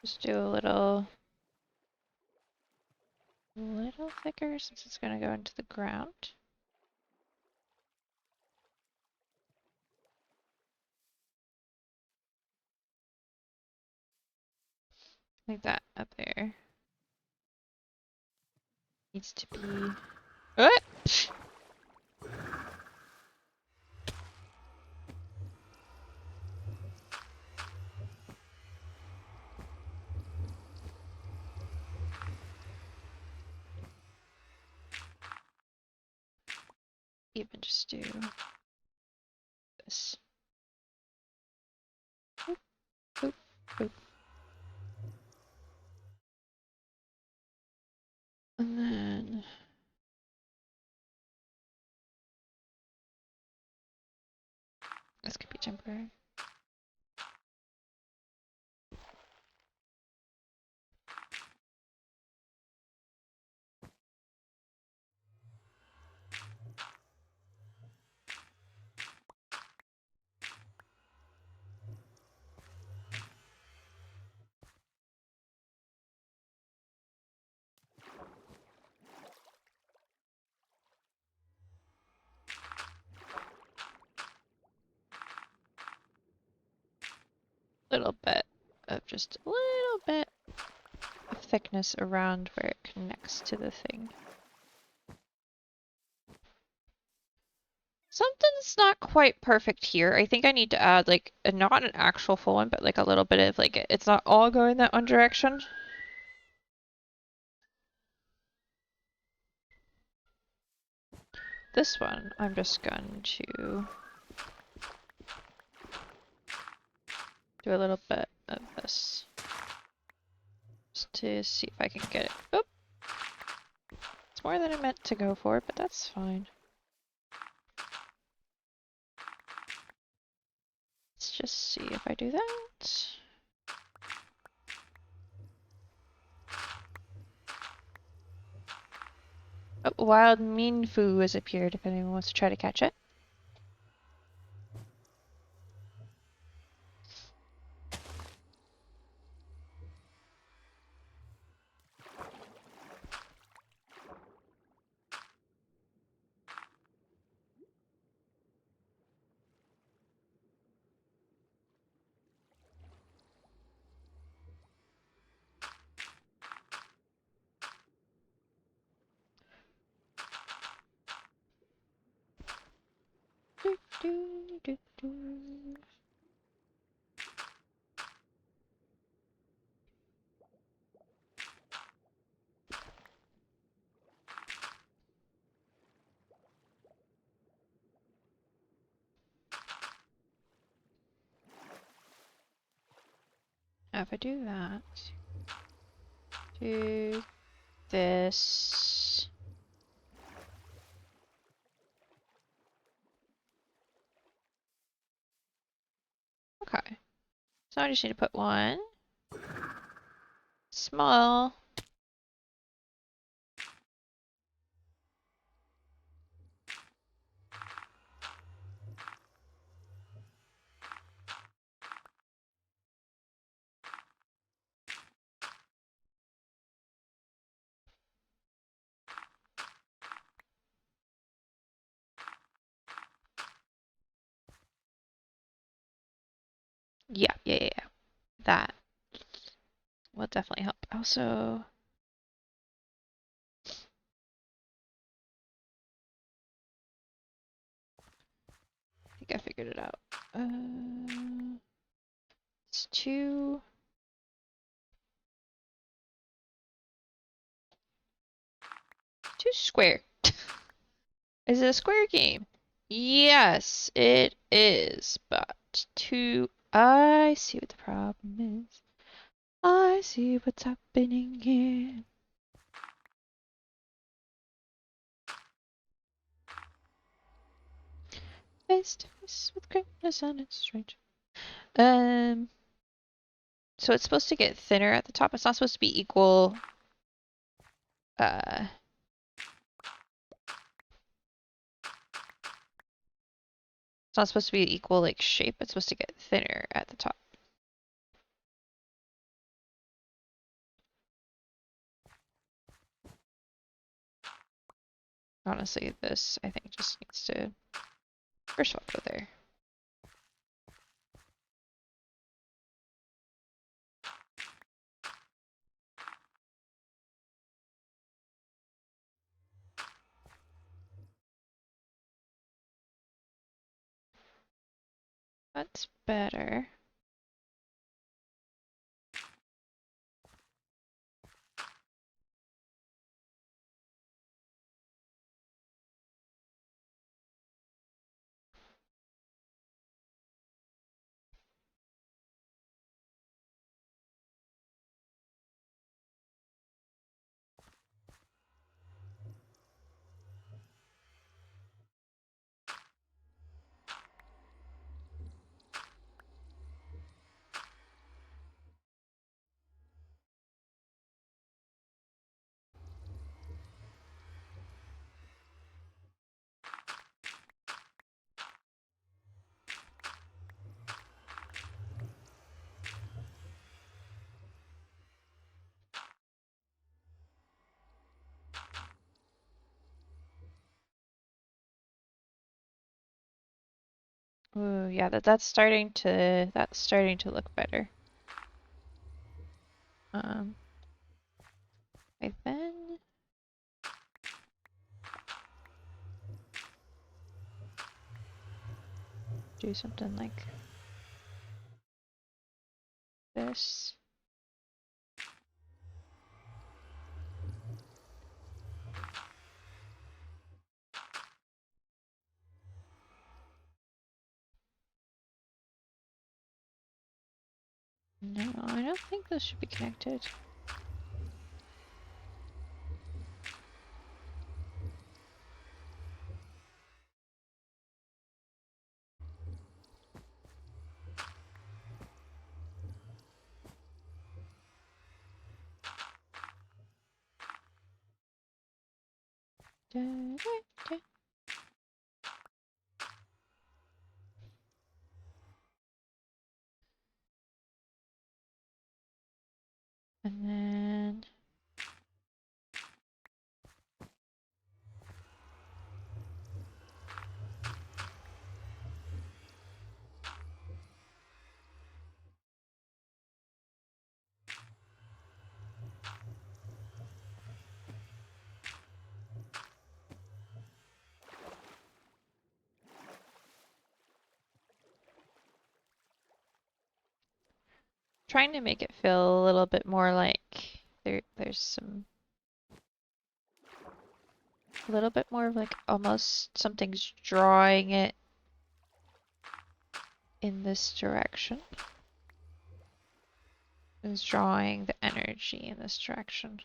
Speaker 1: Just do a little thicker since it's gonna go into the ground. Like that up there. Needs to be. What? Even just do this. Boop, boop, boop. And then this could be temporary. Little bit of just a little bit of thickness around where it connects to the thing. Something's not quite perfect here. I think I need to add like not an actual full one, but like a little bit of like it's not all going that one direction. This one, I'm just going to do a little bit of this. Just to see if I can get it. Oop! It's more than I meant to go for, but that's fine. Let's just see if I do that. Oh, wild Minfu has appeared if anyone wants to try to catch it. Now if I do that, do this. Okay. So I just need to put one small. Yeah. That will definitely help. Also, I think I figured it out. It's too square. Is it a square game? Yes, it is. But I see what the problem is. I see what's happening here. Face to face with greatness and it's strange. So it's supposed to get thinner at the top. It's not supposed to be equal. It's not supposed to be equal like shape. It's supposed to get thinner at the top. Honestly, this I think just needs to first of all go there. That's better. Ooh, yeah, that's starting to look better. I then do something like this. No, I don't think those should be connected. Da, da, da. And then trying to make it feel a little bit more like there's a little bit more of like almost something's drawing it in this direction. is drawing the energy in this direction.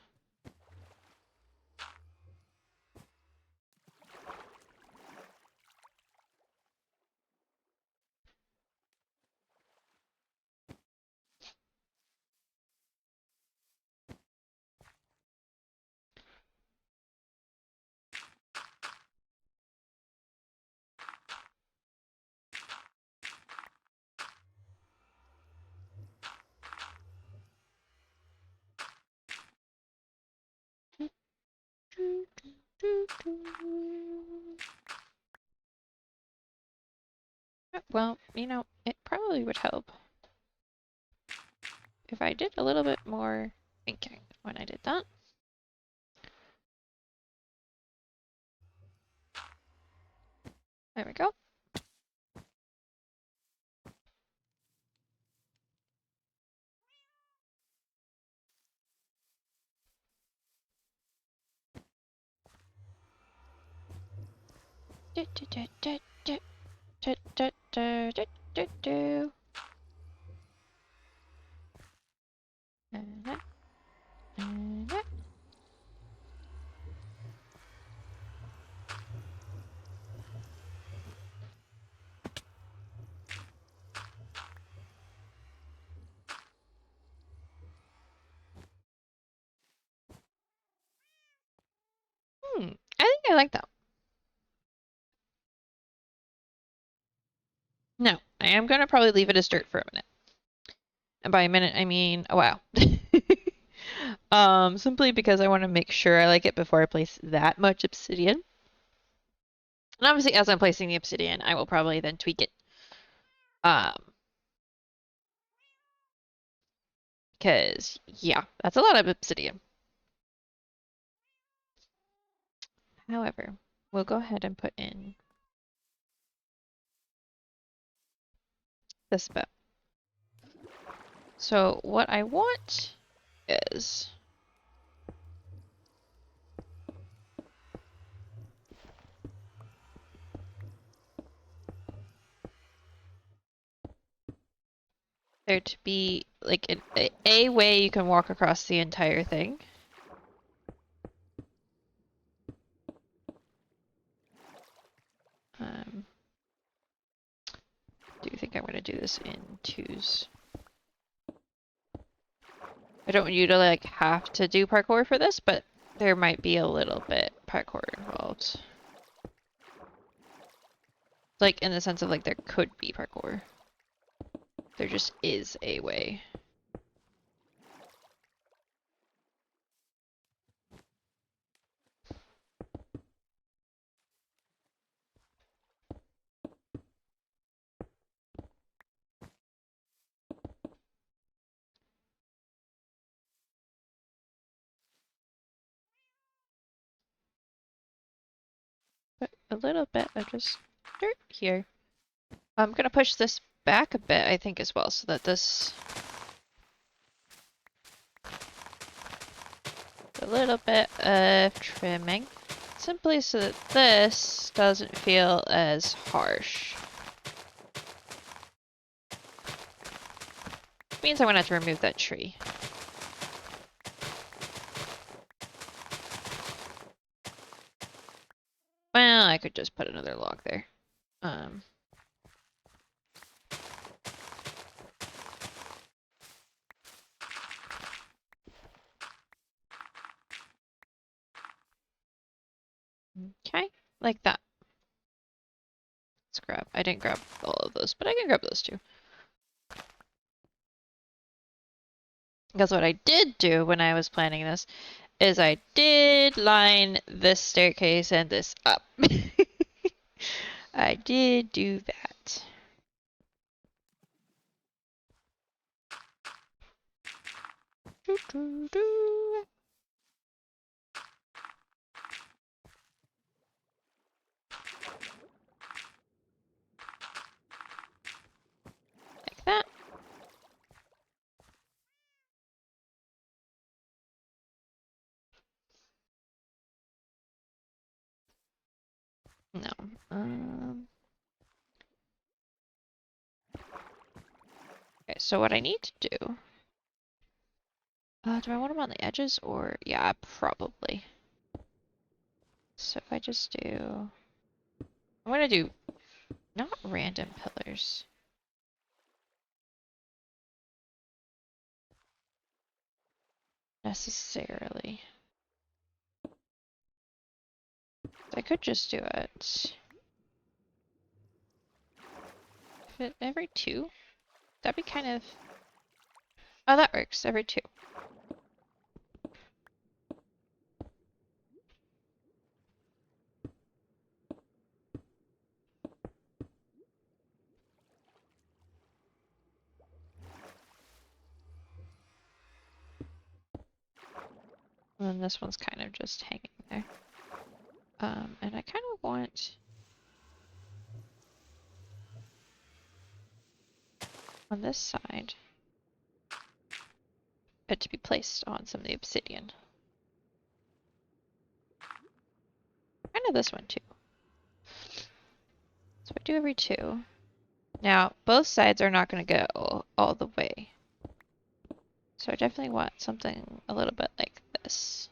Speaker 1: Well, you know, it probably would help if I did a little bit more thinking when I did that. There we go. Do, do, do, do, do, do, do, do, do, do, do. Uh-huh. Uh-huh. I think I like that. No, I am gonna probably leave it as dirt for a minute. And by a minute, I mean a while. Simply because I want to make sure I like it before I place that much obsidian. And obviously, as I'm placing the obsidian, I will probably then tweak it. Because, yeah, that's a lot of obsidian. However, we'll go ahead and put in this bit. So what I want is there to be like a way you can walk across the entire thing. Do you think I'm going to do this in twos? I don't want you to like have to do parkour for this, but there might be a little bit parkour involved. Like in the sense of like there could be parkour. There just is a way. But a little bit of just dirt here. I'm gonna push this back a bit, I think, as well, so that this a little bit of trimming, simply so that this doesn't feel as harsh. Means I want to have to remove that tree. Well, I could just put another log there. Okay, like that. Let's grab. I didn't grab all of those, but I can grab those too. Because what I did do when I was planning this is I did line this staircase and this up. I did do that. Like that. No. Okay, so what I need to do Do I want them on the edges or yeah, probably. So if I just do, I'm gonna do not random pillars. Necessarily. I could just do it. If it every two, that'd be kind of. Oh, that works. Every two. And then this one's kind of just hanging there. And I kind of want on this side it to be placed on some of the obsidian. Kind of this one too. So I do every two. Now, both sides are not going to go all the way. So I definitely want something a little bit like this.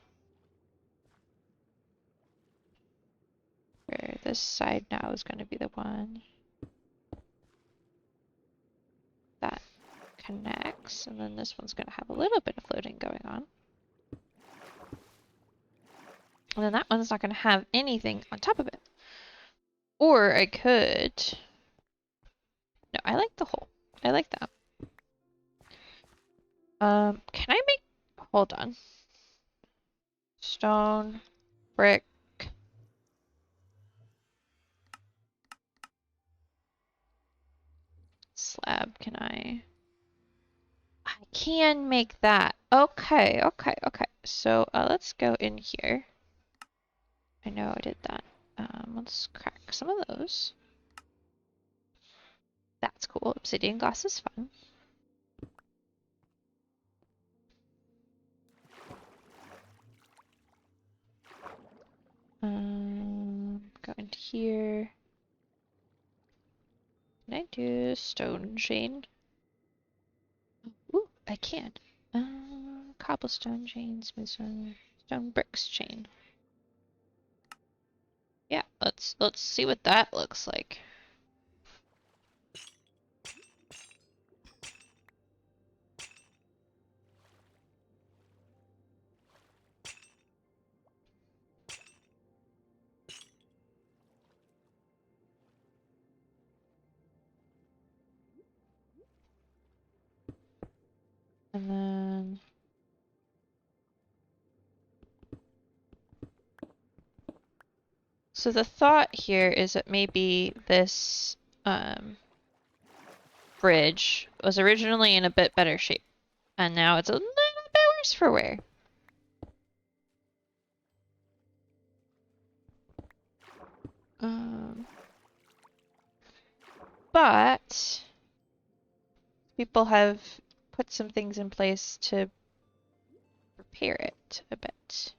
Speaker 1: Where this side now is going to be the one that connects, and then this one's going to have a little bit of floating going on. And then that one's not going to have anything on top of it. Or I could... No, I like the hole. I like that. Can I make... Hold on. Stone, brick. Slab, can I... I can make that. Okay, okay, okay. So let's go in here. I know I did that. Let's crack some of those. That's cool. Obsidian glass is fun. Go into here. Can I do stone chain? Ooh, I can. Cobblestone chain, smooth stone bricks chain. Yeah, let's see what that looks like. And then so the thought here is that maybe this bridge was originally in a bit better shape, and now it's a little bit worse for wear. But people have put some things in place to repair it a bit.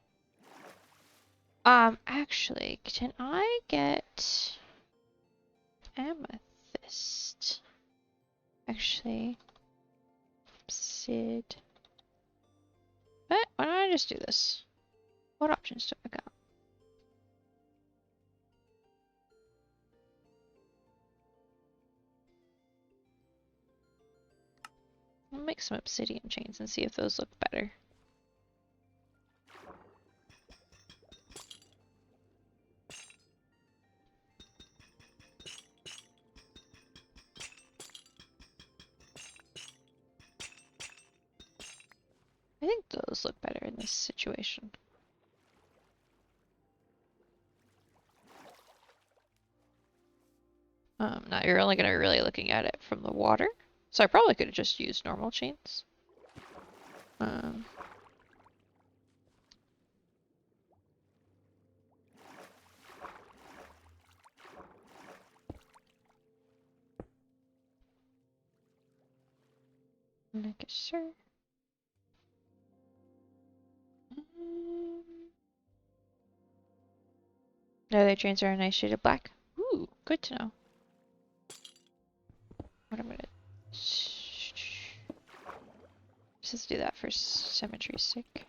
Speaker 1: Actually, can I get amethyst? Actually, Sid. But why don't I just do this? What options do I got? I'll make some obsidian chains and see if those look better. I think those look better in this situation. Now you're only gonna be really looking at it from the water. So I probably could have just used normal chains. Make sure. No, their chains are a nice shade of black. Ooh, good to know. What I'm gonna Just do that for symmetry's sake.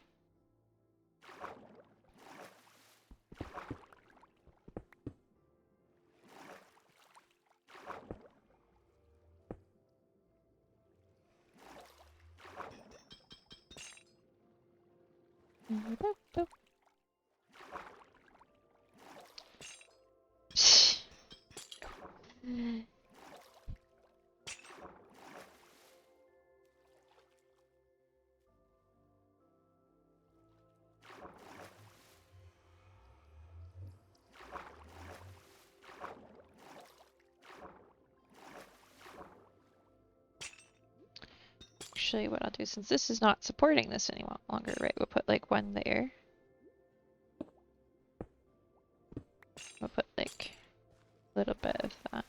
Speaker 1: Actually, what I'll do, since this is not supporting this any longer, right, we'll put like one there. We'll put like a little bit of that.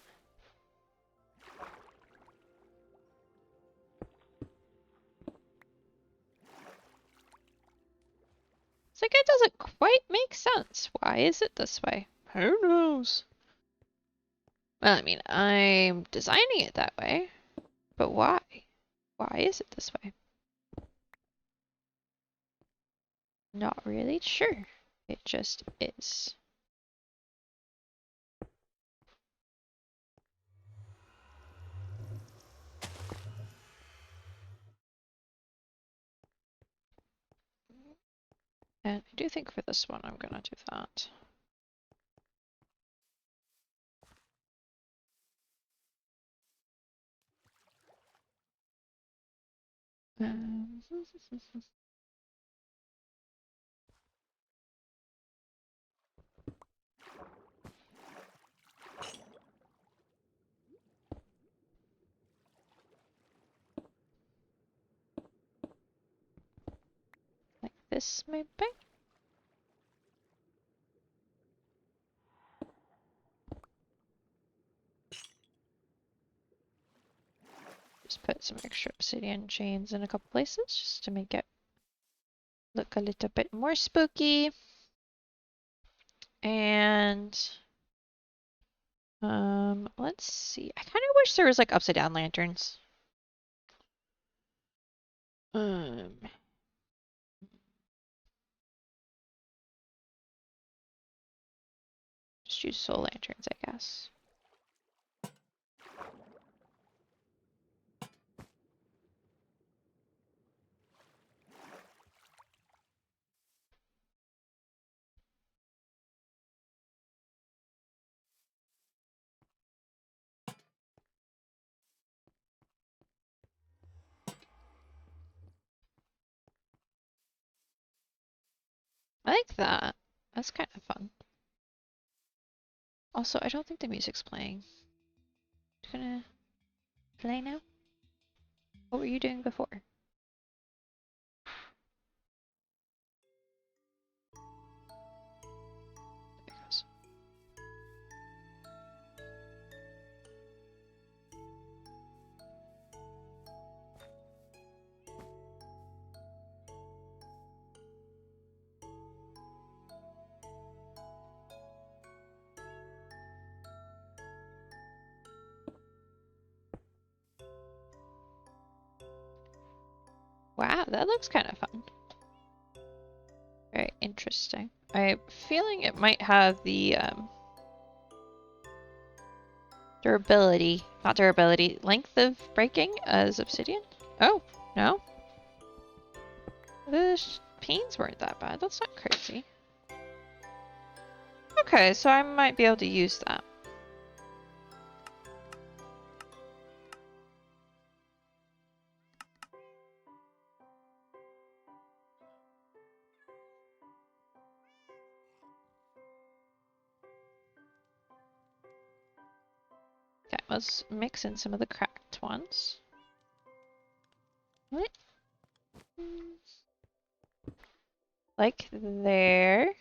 Speaker 1: It's like it doesn't quite make sense. Why is it this way? Who knows? Well, I mean, I'm designing it that way, but why? Why is it this way? Not really sure. It just is. And I do think for this one I'm gonna do that. Um, like this, maybe? Just put some extra obsidian chains in a couple places just to make it look a little bit more spooky. And let's see. I kind of wish there was like upside down lanterns. Just use soul lanterns, I guess. I like that. That's kind of fun. Also, I don't think the music's playing. It's gonna play now? What were you doing before? There it goes. Wow, that looks kind of fun. Very interesting. I'm feeling it might have the durability, not durability, length of breaking as obsidian. Oh, no. The pains weren't that bad. That's not crazy. Okay, so I might be able to use that. Okay, let's mix in some of the cracked ones. What? Like there.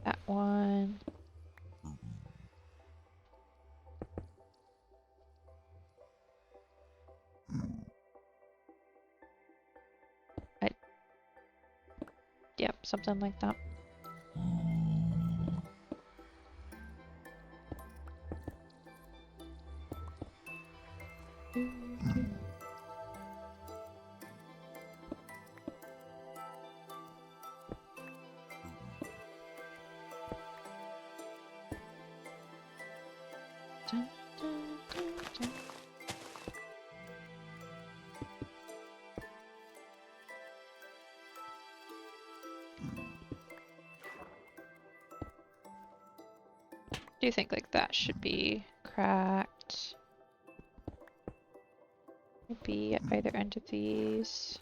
Speaker 1: That one. Yep, something like that. Dun, dun, dun, dun. Do you think like that should be cracked? Maybe at either end of these.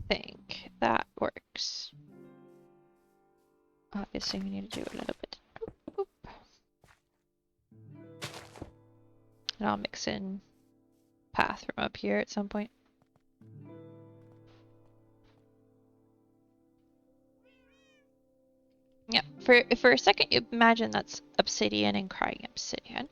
Speaker 1: Think that works. Obviously, we need to do a little bit. Boop, boop. And I'll mix in path from up here at some point. Yeah, for a second, you imagine that's obsidian and crying obsidian.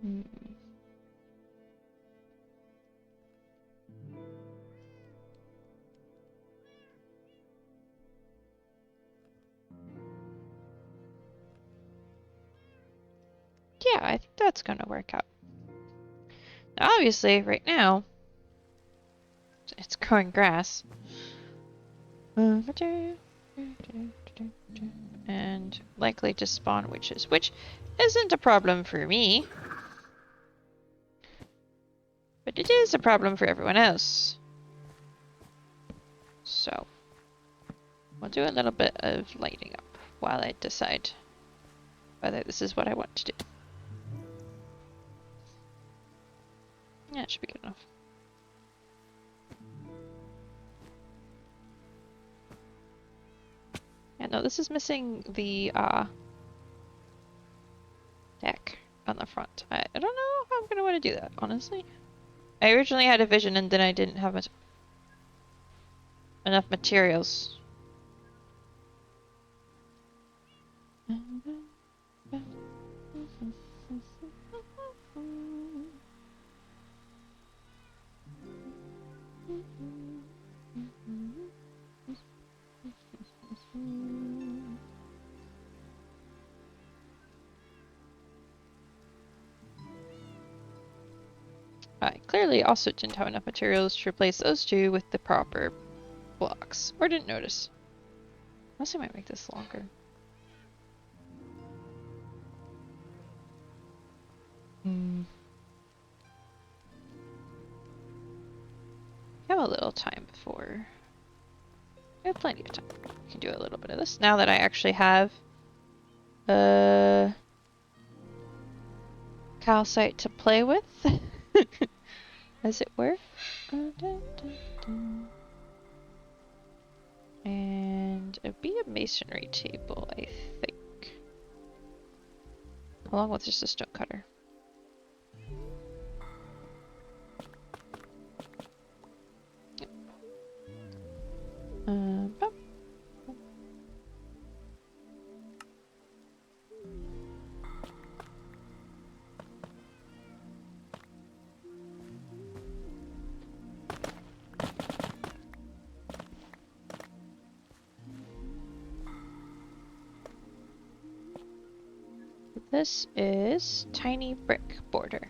Speaker 1: Hmm. Yeah, I think that's gonna work out. Now, obviously, right now, it's growing grass. And likely to spawn witches, which isn't a problem for me. But it is a problem for everyone else. So, we'll do a little bit of lighting up while I decide whether this is what I want to do. Yeah, it should be good enough. Yeah, no, this is missing the deck on the front. I don't know how I'm gonna want to do that, honestly. I originally had a vision and then I didn't have enough materials. I clearly also didn't have enough materials to replace those two with the proper blocks. Or didn't notice. Unless I might make this longer. I have a little time before. I have plenty of time. I can do a little bit of this now that I actually have calcite to play with, as it were. And it'd be a masonry table, I think. Along with just a stone cutter. Bop. This is tiny brick border.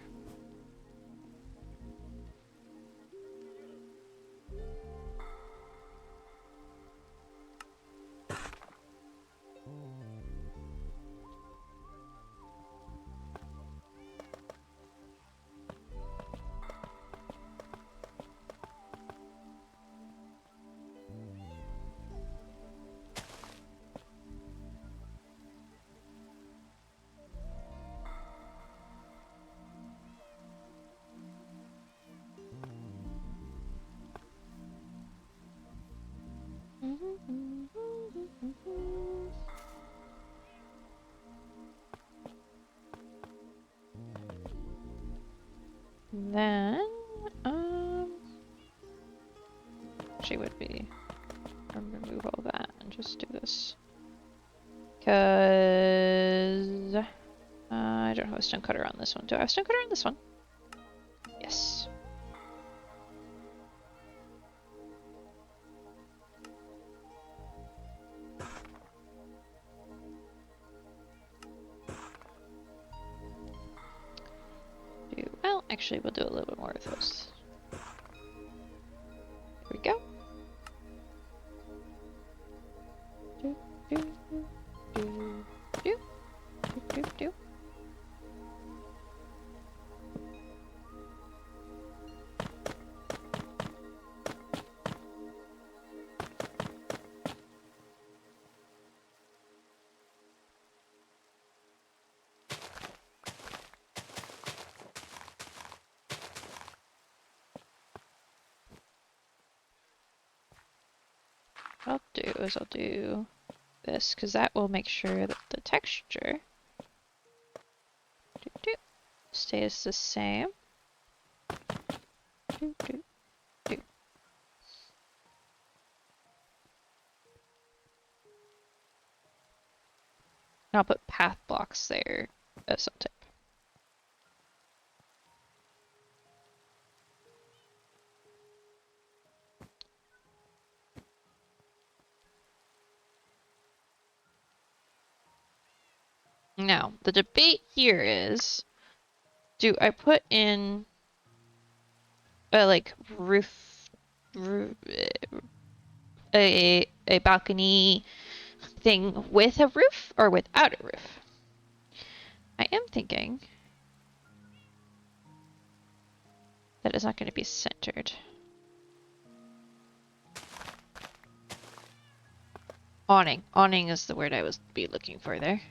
Speaker 1: then, she would be, remove all that and just do this. Cause, I don't have a stone cutter on this one. Do I have a stone cutter on this one? Yes. Well, actually, we'll do a little bit more of those. Here we go. Do, do, do, do, do, do, do. What I'll do is I'll do this, because that will make sure that the texture stays the same. Do, do, do. I'll put path blocks there of some type. Now, the debate here is, do I put in a like roof a balcony thing with a roof or without a roof? I am thinking that it's not going to be centered. Awning. Awning is the word I was be looking for there.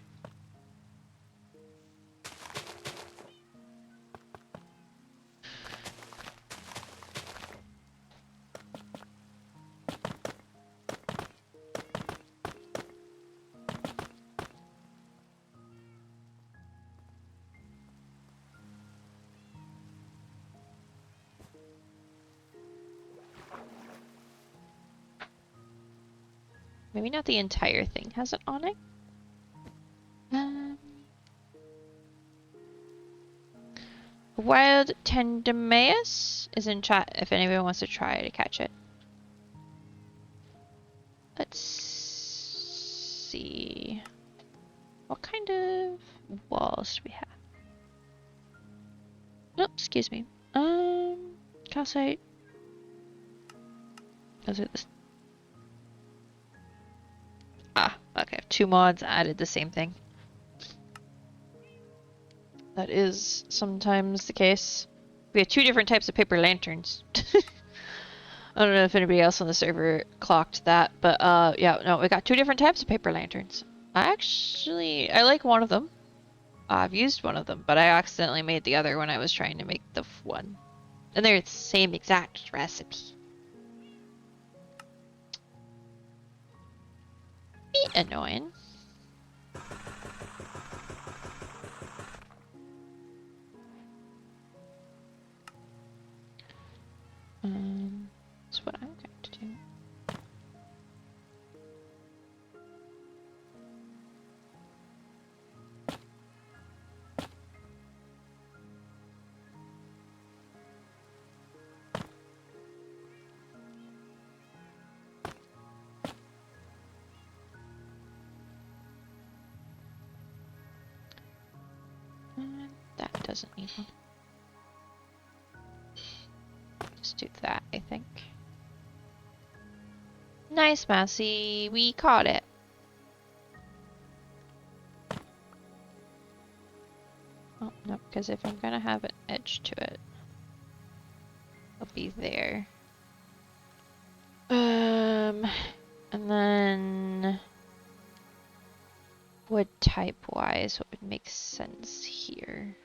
Speaker 1: Maybe not the entire thing has an awning. Wild Tendemaeus is in chat if anyone wants to try to catch it. Let's see. What kind of walls do we have? Oh, excuse me. Calcite. Those are this. Ah, okay. 2 mods added the same thing. That is sometimes the case. We have 2 different types of paper lanterns. I don't know if anybody else on the server clocked that, but yeah, no, we got 2 different types of paper lanterns. I like one of them. I've used one of them, but I accidentally made the other when I was trying to make the one. And they're the same exact recipe. Be annoying. That's what I'm going to do. That doesn't need one. Just do that, I think. Nice, Massey. We caught it. Oh, no, because if I'm gonna have an edge to it, it'll be there. And then wood type wise, what would make sense here?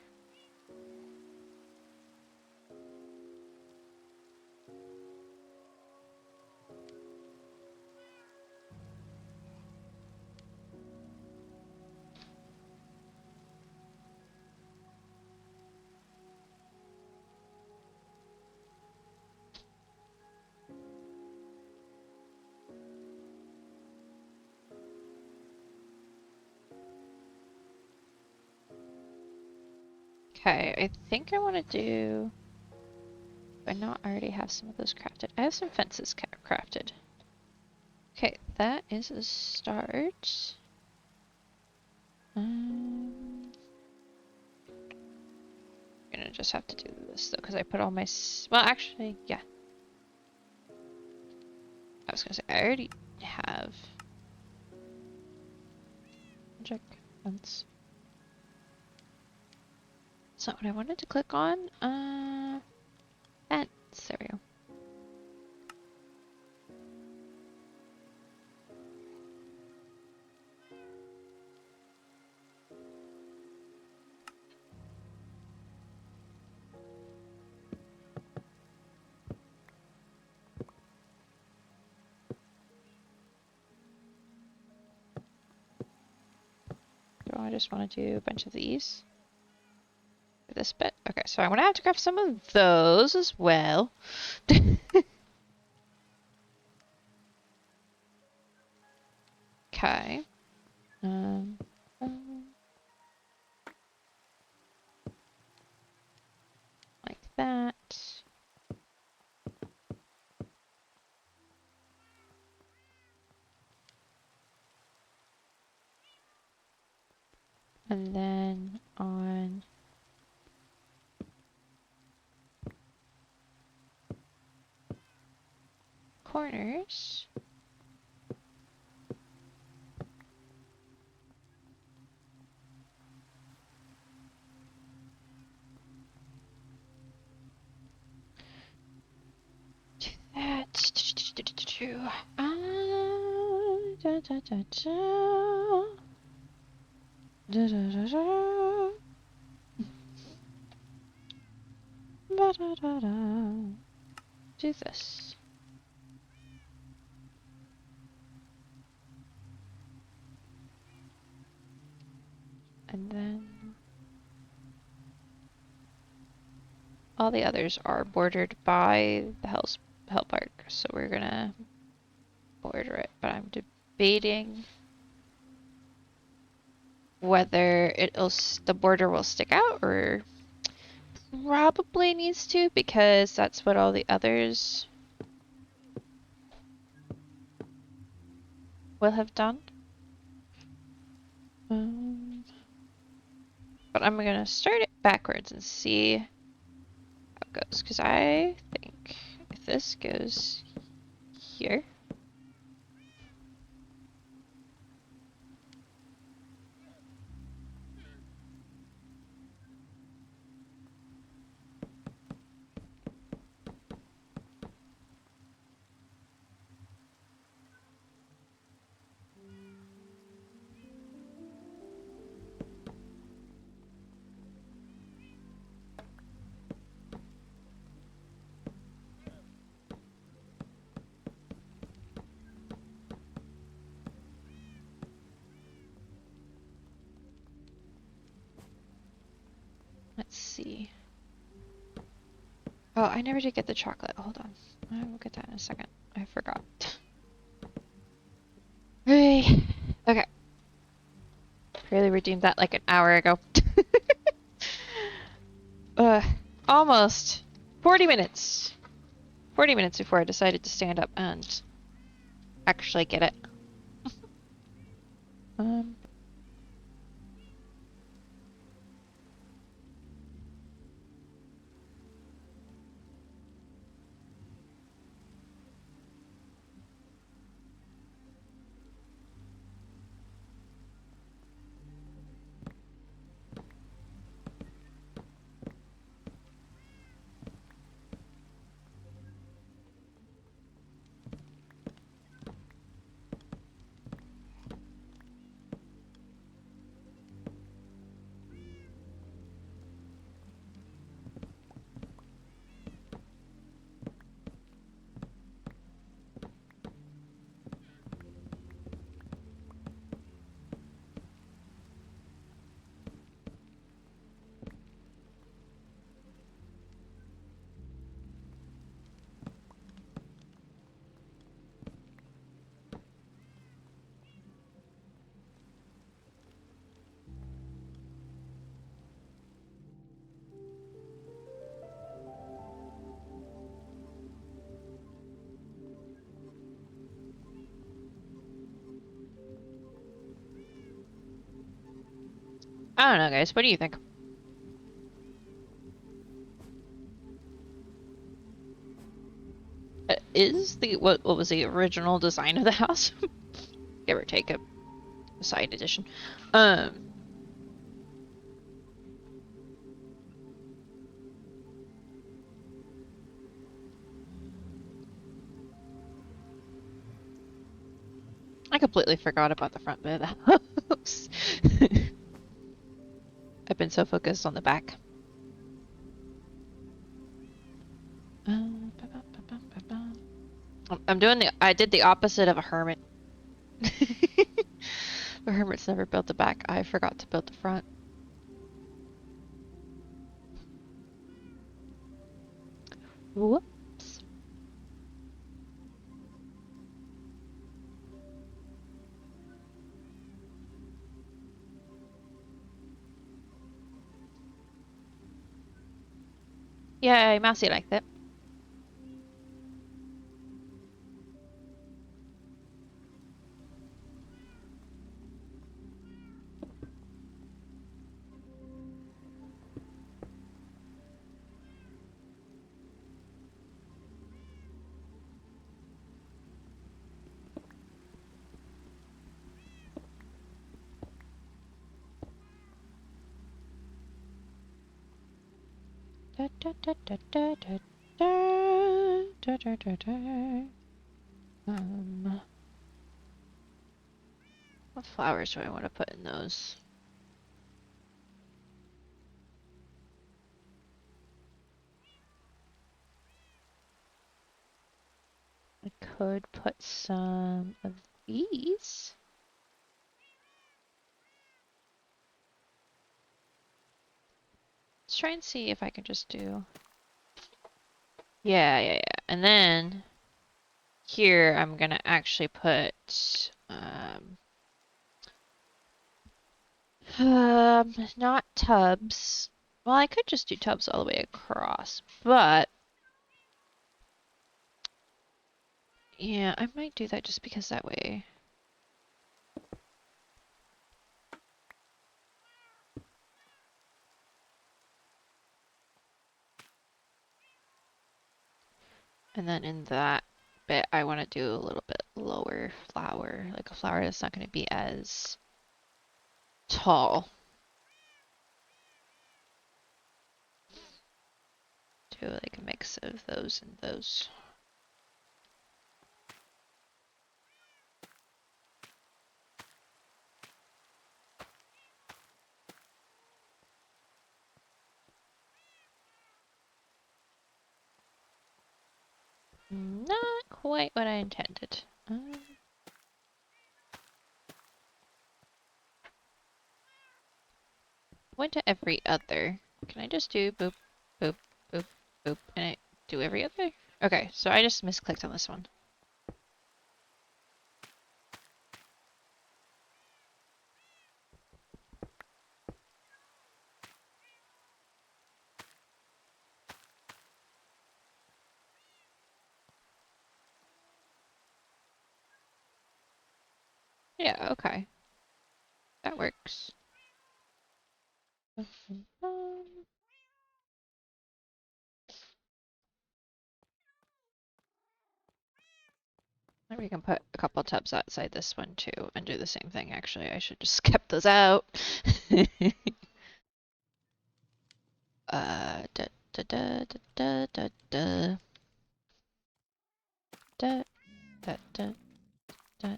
Speaker 1: Okay, I think I want to do... Do I not already have some of those crafted? I have some fences crafted. Okay, that is a start. I'm gonna just have to do this though, because I put all my... Well, actually, yeah. I was gonna say, I already have... Check fence. That's not what I wanted to click on. Fence. There we go. Do I just want to do a bunch of these? For this bit? Okay, so I'm gonna have to craft some of those as well. Okay. Um, um, like that. And then on corners. Do that. Da, da, da, da. Da, da, da, da. Ba, da, da, da. Do this. And then all the others are bordered by the Hell Park, so we're gonna border it. But I'm debating whether the border will stick out or probably needs to, because that's what all the others will have done. But I'm gonna start it backwards and see how it goes, because I think if this goes here. Let's see. Oh, I never did get the chocolate. Hold on. I will get that in a second. I forgot. Hey. Okay. Really redeemed that like an hour ago. uh, almost 40 minutes. 40 minutes before I decided to stand up and actually get it. um, I don't know, guys. What do you think? Is the what was the original design of the house? Give or take a side edition. Um, I completely forgot about the front bit of the house. I've been so focused on the back. I'm doing I did the opposite of a hermit. The hermit's never built the back. I forgot to build the front. Whoops. Yay, Mousy liked it. Da, da, da, da, da, da, da, da, da, da. What flowers do I want to put in those? I could put some of these. Let's try and see if I can just do. Yeah. And then here I'm gonna actually put not tubs. Well, I could just do tubs all the way across, but yeah, I might do that just because that way. And then in that bit, I want to do a little bit lower flower, like a flower that's not going to be as tall. Do like a mix of those and those. Not quite what I intended. Went to every other. Can I just do boop, boop, boop, boop, and I do every other? Okay, so I just misclicked on this one. Yeah, okay. That works. Maybe we can put a couple tubs outside this one too and do the same thing. Actually, I should just skip those out. Da da da da da da da da da da da.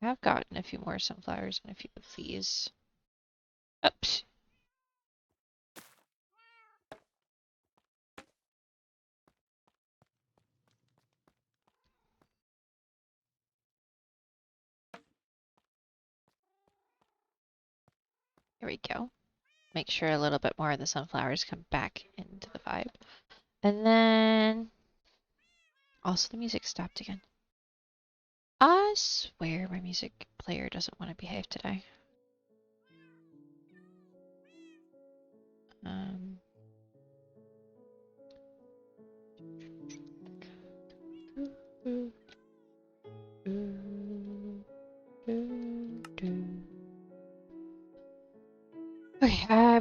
Speaker 1: I've gotten a few more sunflowers and a few of these. Oops. Here we go. Make sure a little bit more of the sunflowers come back into the vibe. And then also the music stopped again. I swear my music player doesn't want to behave today. Um,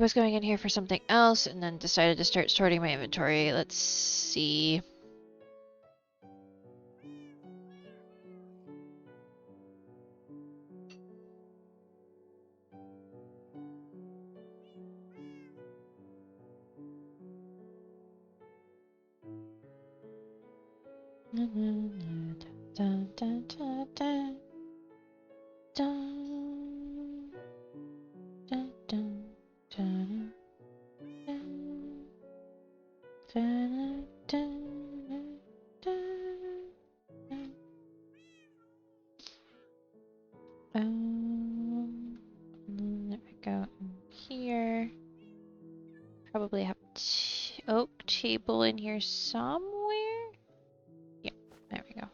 Speaker 1: was going in here for something else and then decided to start sorting my inventory. Let's see. Dun, dun, dun, dun, dun. Dun, dun, dun, dun, dun, dun, dun, dun. There we go. In here. Probably have oak table in here somewhere. Yep, there we go.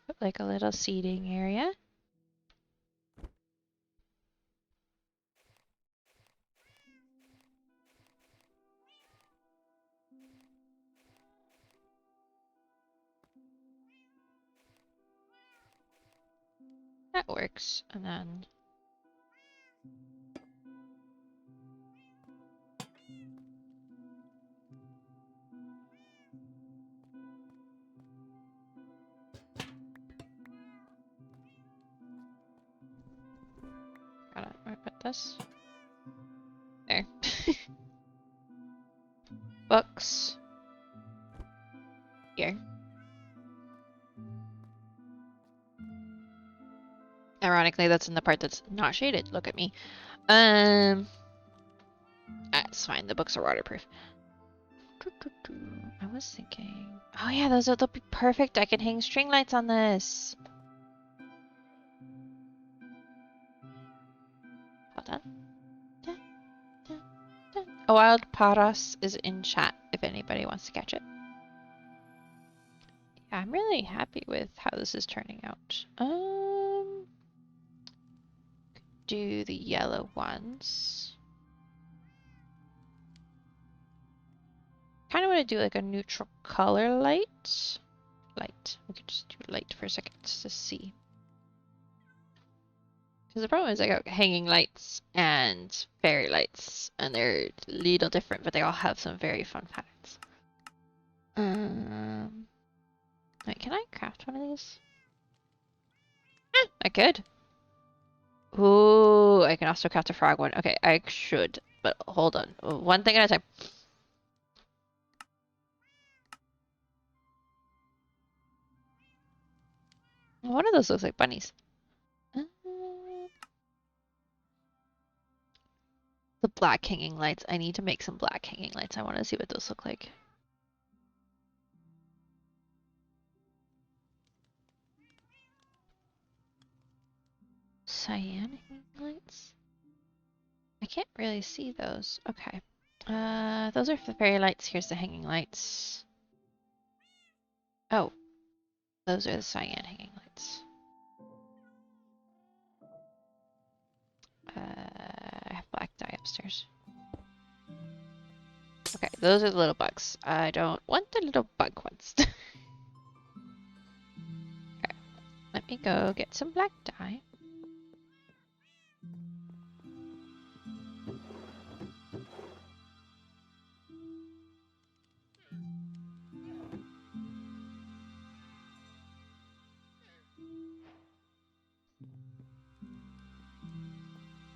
Speaker 1: Put like a little seating area. That works. And then gotta where put this. There. Books. Here. Ironically, that's in the part that's not shaded. Look at me. That's fine. The books are waterproof. I was thinking. Oh yeah, they'll be perfect. I can hang string lights on this. Hold on. Dun, dun, dun. A wild paras is in chat if anybody wants to catch it. Yeah, I'm really happy with how this is turning out. Do the yellow ones. Kind of want to do like a neutral color light. Light. We could just do light for a second just to see. Because the problem is I got hanging lights and fairy lights, and they're a little different, but they all have some very fun patterns. Wait, can I craft one of these? I could. Ooh, I can also craft a frog one. Okay, I should, but hold on. One thing at a time. One of those looks like bunnies. The black hanging lights. I need to make some black hanging lights. I want to see what those look like. Cyan hanging lights? I can't really see those. Okay. Those are the fairy lights. Here's the hanging lights. Oh, those are the cyan hanging lights. I have black dye upstairs. Okay, those are the little bugs. I don't want the little bug ones. Okay, let me go get some black dye.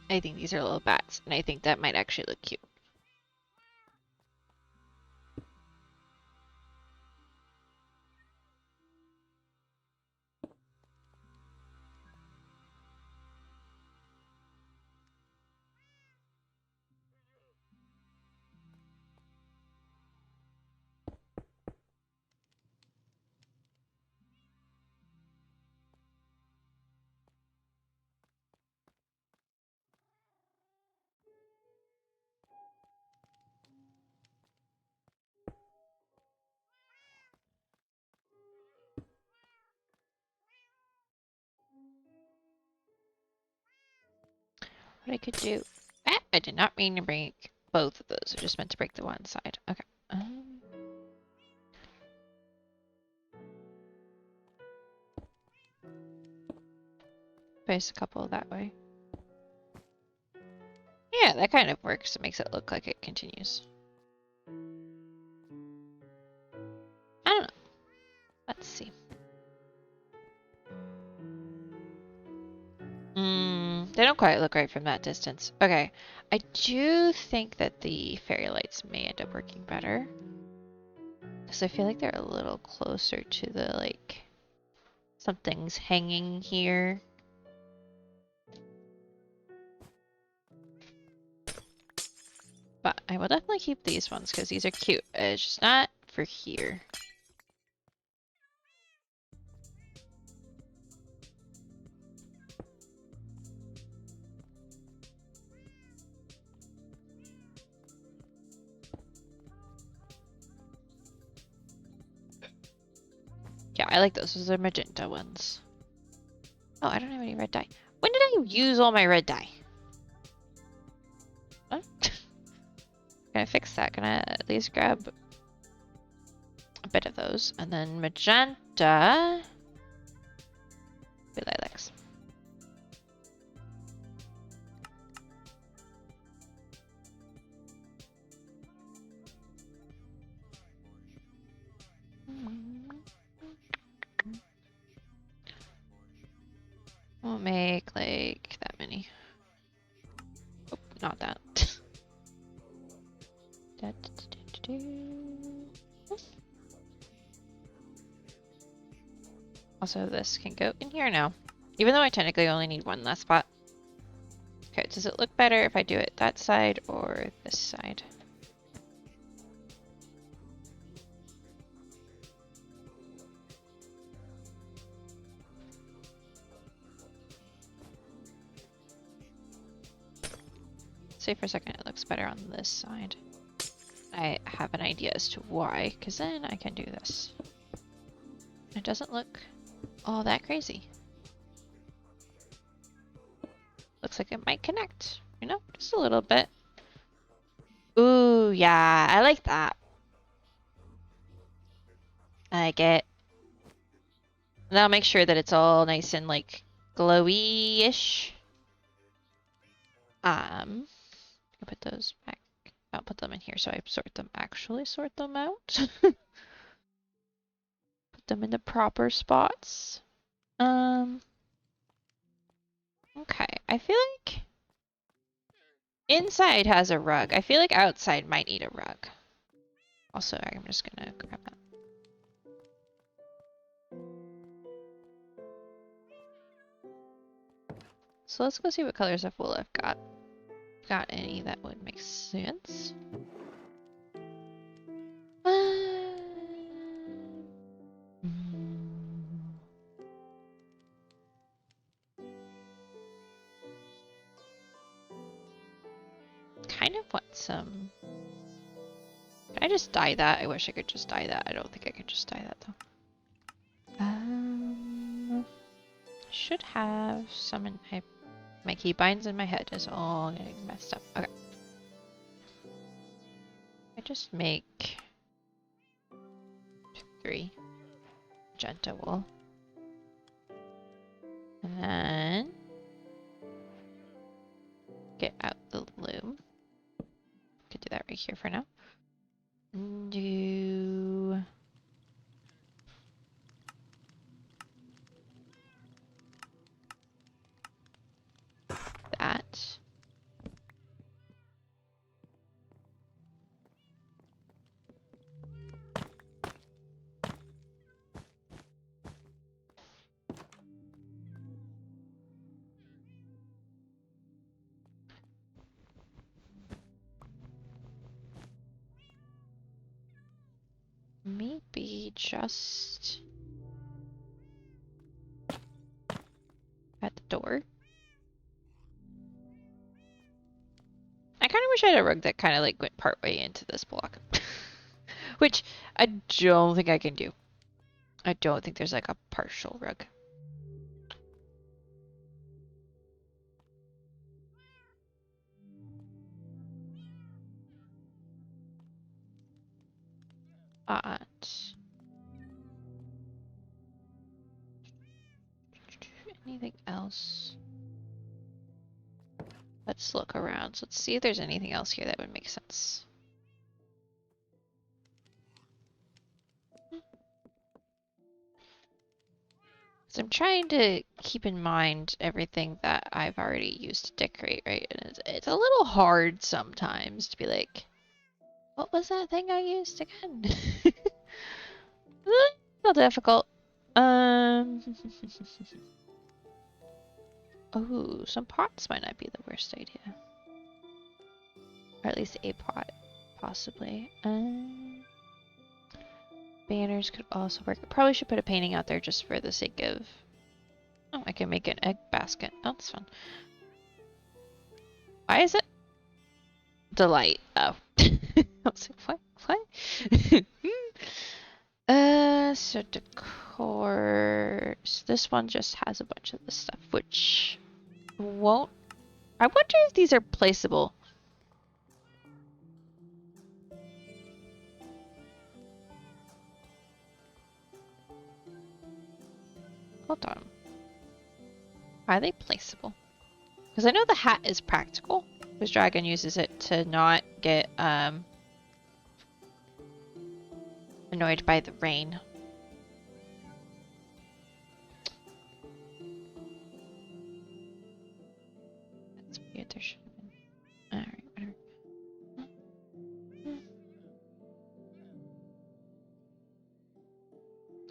Speaker 1: I think these are little bats, and I think that might actually look cute. What I could do... Ah, I did not mean to break both of those. I just meant to break the one side. Okay. Place a couple that way. Yeah, that kind of works. It makes it look like it continues. I don't know. Let's see. They don't quite look right from that distance. Okay. I do think that the fairy lights may end up working better. Because I feel like they're a little closer to the, like, something's hanging here. But I will definitely keep these ones because these are cute. It's just not for here. Yeah, I like those. Those are magenta ones. Oh, I don't have any red dye. When did I use all my red dye? What? Can I fix that? Can I at least grab a bit of those? And then magenta. Lilacs. We'll make like that many. Oh, not that. Also, this can go in here now. Even though I technically only need one last spot. Okay, does it look better if I do it that side or this side? Say for a second it looks better on this side. I have an idea as to why, because then I can do this. It doesn't look all that crazy. Looks like it might connect, you know, just a little bit. Ooh, yeah, I like that. I like it. And I'll make sure that it's all nice and like glowy-ish. I'll put those back. I'll put them in here so I actually sort them out. Put them in the proper spots. Okay, I feel like inside has a rug. I feel like outside might need a rug. Also, I'm just gonna grab that. So let's go see what colors of wool I've got. Got any that would make sense? Kind of want some. Can I just dye that? I wish I could just dye that. I don't think I can just dye that though. Should have some in my keybinds in my head is all getting messed up. Okay. I just make 3 magenta wool. And then get out the loom. Could do that right here for now. And do that. Maybe just at the door. I kind of wish I had a rug that kind of like went partway into this block. Which I don't think I can do. I don't think there's like a partial rug. Anything else? Let's look around. Let's see if there's anything else here that would make sense. So I'm trying to keep in mind everything that I've already used to decorate, right? And it's a little hard sometimes to be like, what was that thing I used again? A little difficult. Oh, some pots might not be the worst idea. Or at least a pot, possibly. Banners could also work. I probably should put a painting out there just for the sake of... Oh, I can make an egg basket. Oh, that's fun. Why is it? Delight. Oh. I was like, what? So decor. So this one just has a bunch of this stuff, which won't... I wonder if these are placeable. Hold on. Are they placeable? Because I know the hat is practical, because Dragon uses it to not get annoyed by the rain. That's weird, there should have been. Alright, whatever.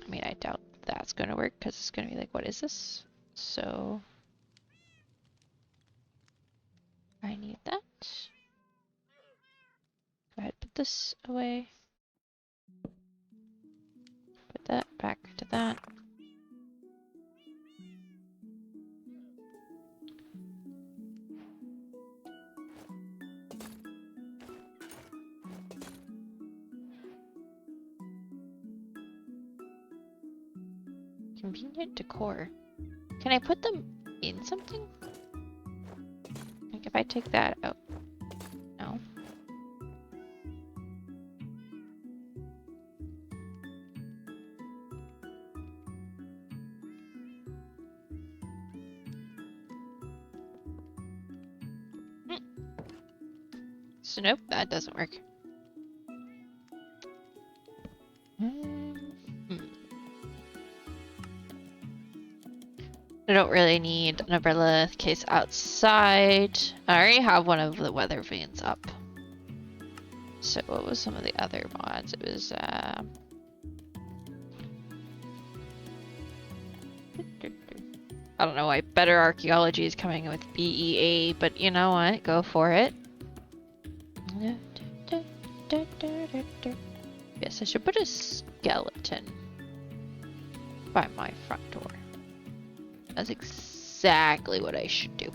Speaker 1: I mean, I doubt that's going to work, because it's going to be like, what is this? So... I need that. Go ahead, put this away. Put that back to that. Convenient decor. Can I put them in something? Like if I take that out. No. So nope, that doesn't work. I don't really need an umbrella case outside. I already have one of the weather vanes up. So what was some of the other mods? It was I don't know why Better Archaeology is coming with BEA, but you know what? Go for it. Yes, I should put a skeleton by my front door. That's exactly what I should do.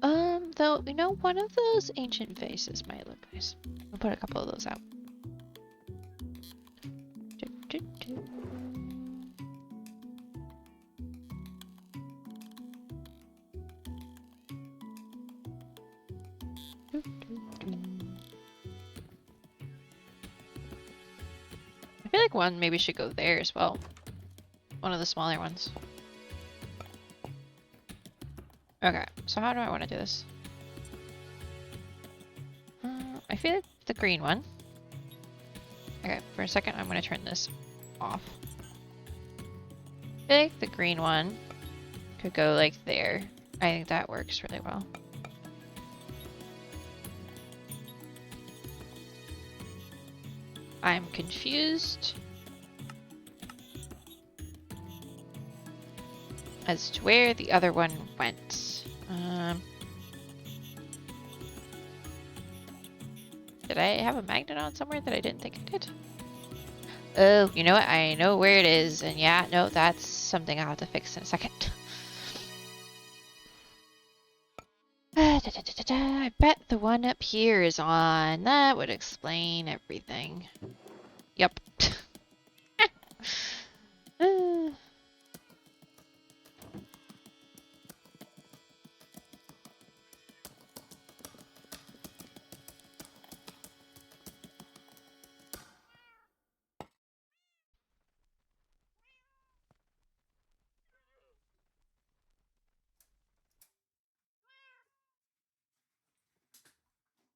Speaker 1: No. Though, you know, one of those ancient vases might look nice. I'll put a couple of those out. I feel like one maybe should go there as well. One of the smaller ones. Okay, so how do I want to do this? I feel like the green one. Okay, for a second I'm going to turn this off. I feel like the green one could go like there. I think that works really well. I'm confused as to where the other one went. Did I have a magnet on somewhere that I didn't think I did? Oh, you know what? I know where it is, and yeah, no, that's something I'll have to fix in a second. I bet the one up here is on. That would explain everything. Yep.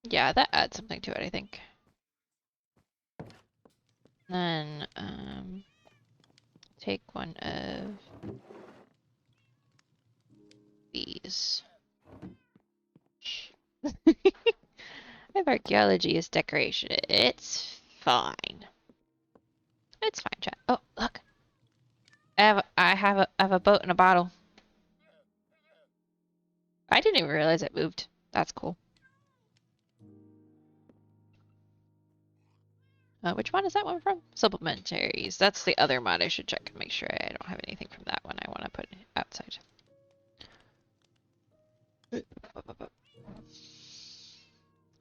Speaker 1: Yeah, that adds something to it, I think. Then, take one of these. If archaeology is decoration, it's fine. It's fine, chat. Oh, look. I have a boat and a bottle. I didn't even realize it moved. That's cool. Which one is that one from? Supplementaries. That's the other mod I should check and make sure I don't have anything from that one I want to put outside.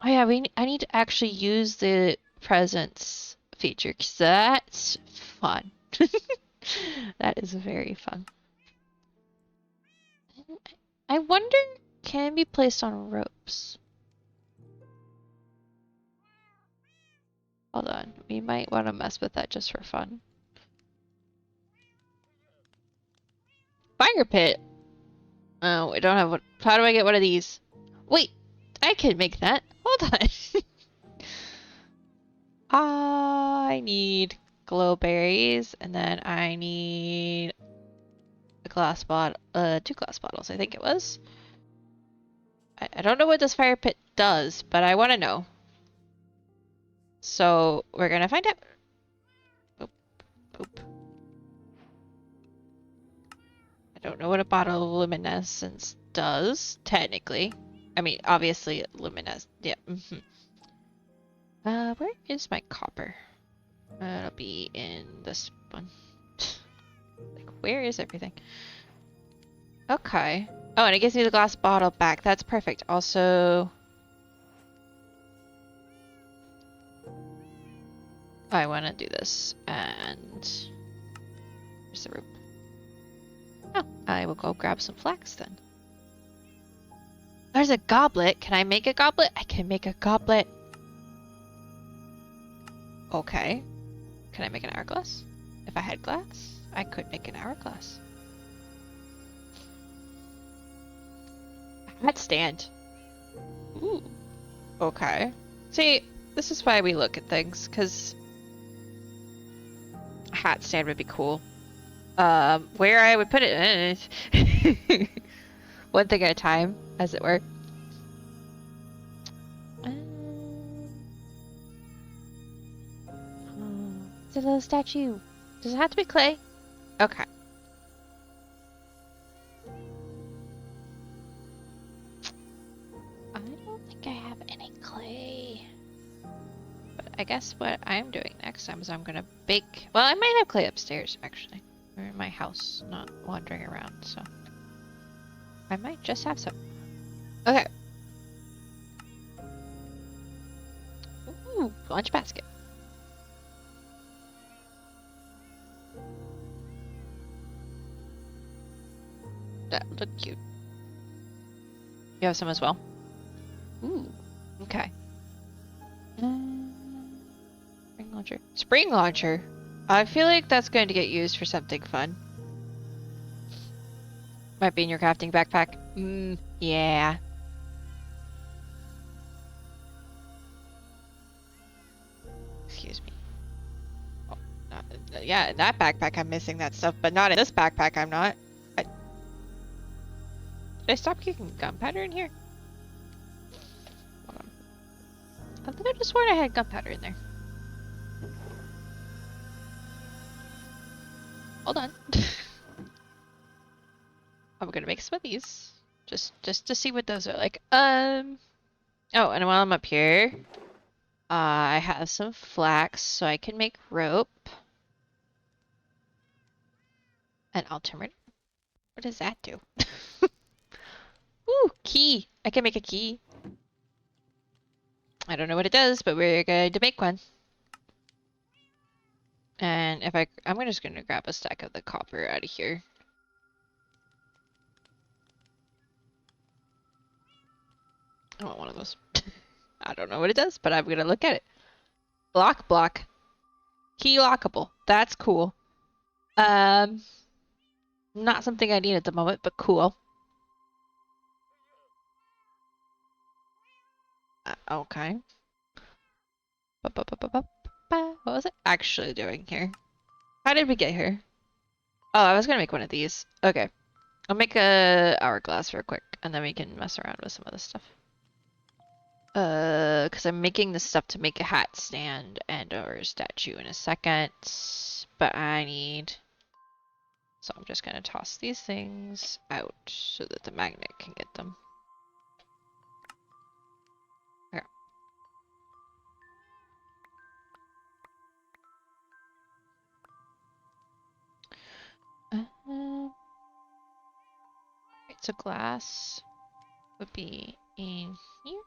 Speaker 1: Oh yeah, I need to actually use the presence feature because that's fun. That is very fun. I wonder, can it be placed on ropes? Hold on, we might want to mess with that just for fun. Fire pit. Oh, I don't have one. How do I get one of these? Wait, I can make that. Hold on. I need glow berries, and then I need a glass bottle, 2 glass bottles, I think it was. I don't know what this fire pit does, but I want to know. So we're gonna find out. Oop, oop. I don't know what a bottle of luminescence does, technically. I mean, obviously, luminescence. Yeah. Where is my copper? It'll be in this one. Like, where is everything? Okay. Oh, and it gives me the glass bottle back. That's perfect. Also, I want to do this. And where's the rope? Oh, I will go grab some flax then. There's a goblet. Can I make a goblet? I can make a goblet. Okay. Can I make an hourglass? If I had glass, I could make an hourglass. Hat stand. Ooh. Okay. See, this is why we look at things, because a hat stand would be cool. Where I would put it, one thing at a time, as it were. It's a little statue. Does it have to be clay? Okay. I don't think I have any clay. But I guess what I'm doing next time is I'm gonna bake. Well, I might have clay upstairs, actually. Or in my house, not wandering around, so. I might just have some. Okay. Ooh, lunch basket. That looked cute. You have some as well? Ooh, okay. Spring launcher. Spring launcher? I feel like that's going to get used for something fun. Might be in your crafting backpack. Yeah. Excuse me. Oh, yeah, in that backpack I'm missing that stuff, but not in this backpack I'm not. Did I stop keeping gunpowder in here? Hold on. I think I just swore I had gunpowder in there. Hold on. I'm gonna make some of these. Just to see what those are like. Oh, and while I'm up here, I have some flax so I can make rope. And I'll turn it. What does that do? Ooh, key. I can make a key. I don't know what it does, but we're going to make one. And if I'm just gonna grab a stack of the copper out of here. I want one of those. I don't know what it does, but I'm gonna look at it. Block. Key lockable. That's cool. Not something I need at the moment, but cool. Okay. What was it actually doing here? How did we get here? Oh, I was gonna make one of these. Okay. I'll make a hourglass real quick, and then we can mess around with some other stuff. Because I'm making this stuff to make a hat stand and or a statue in a second. But I need... So I'm just gonna toss these things out so that the magnet can get them. Okay. Right, so glass would be in here.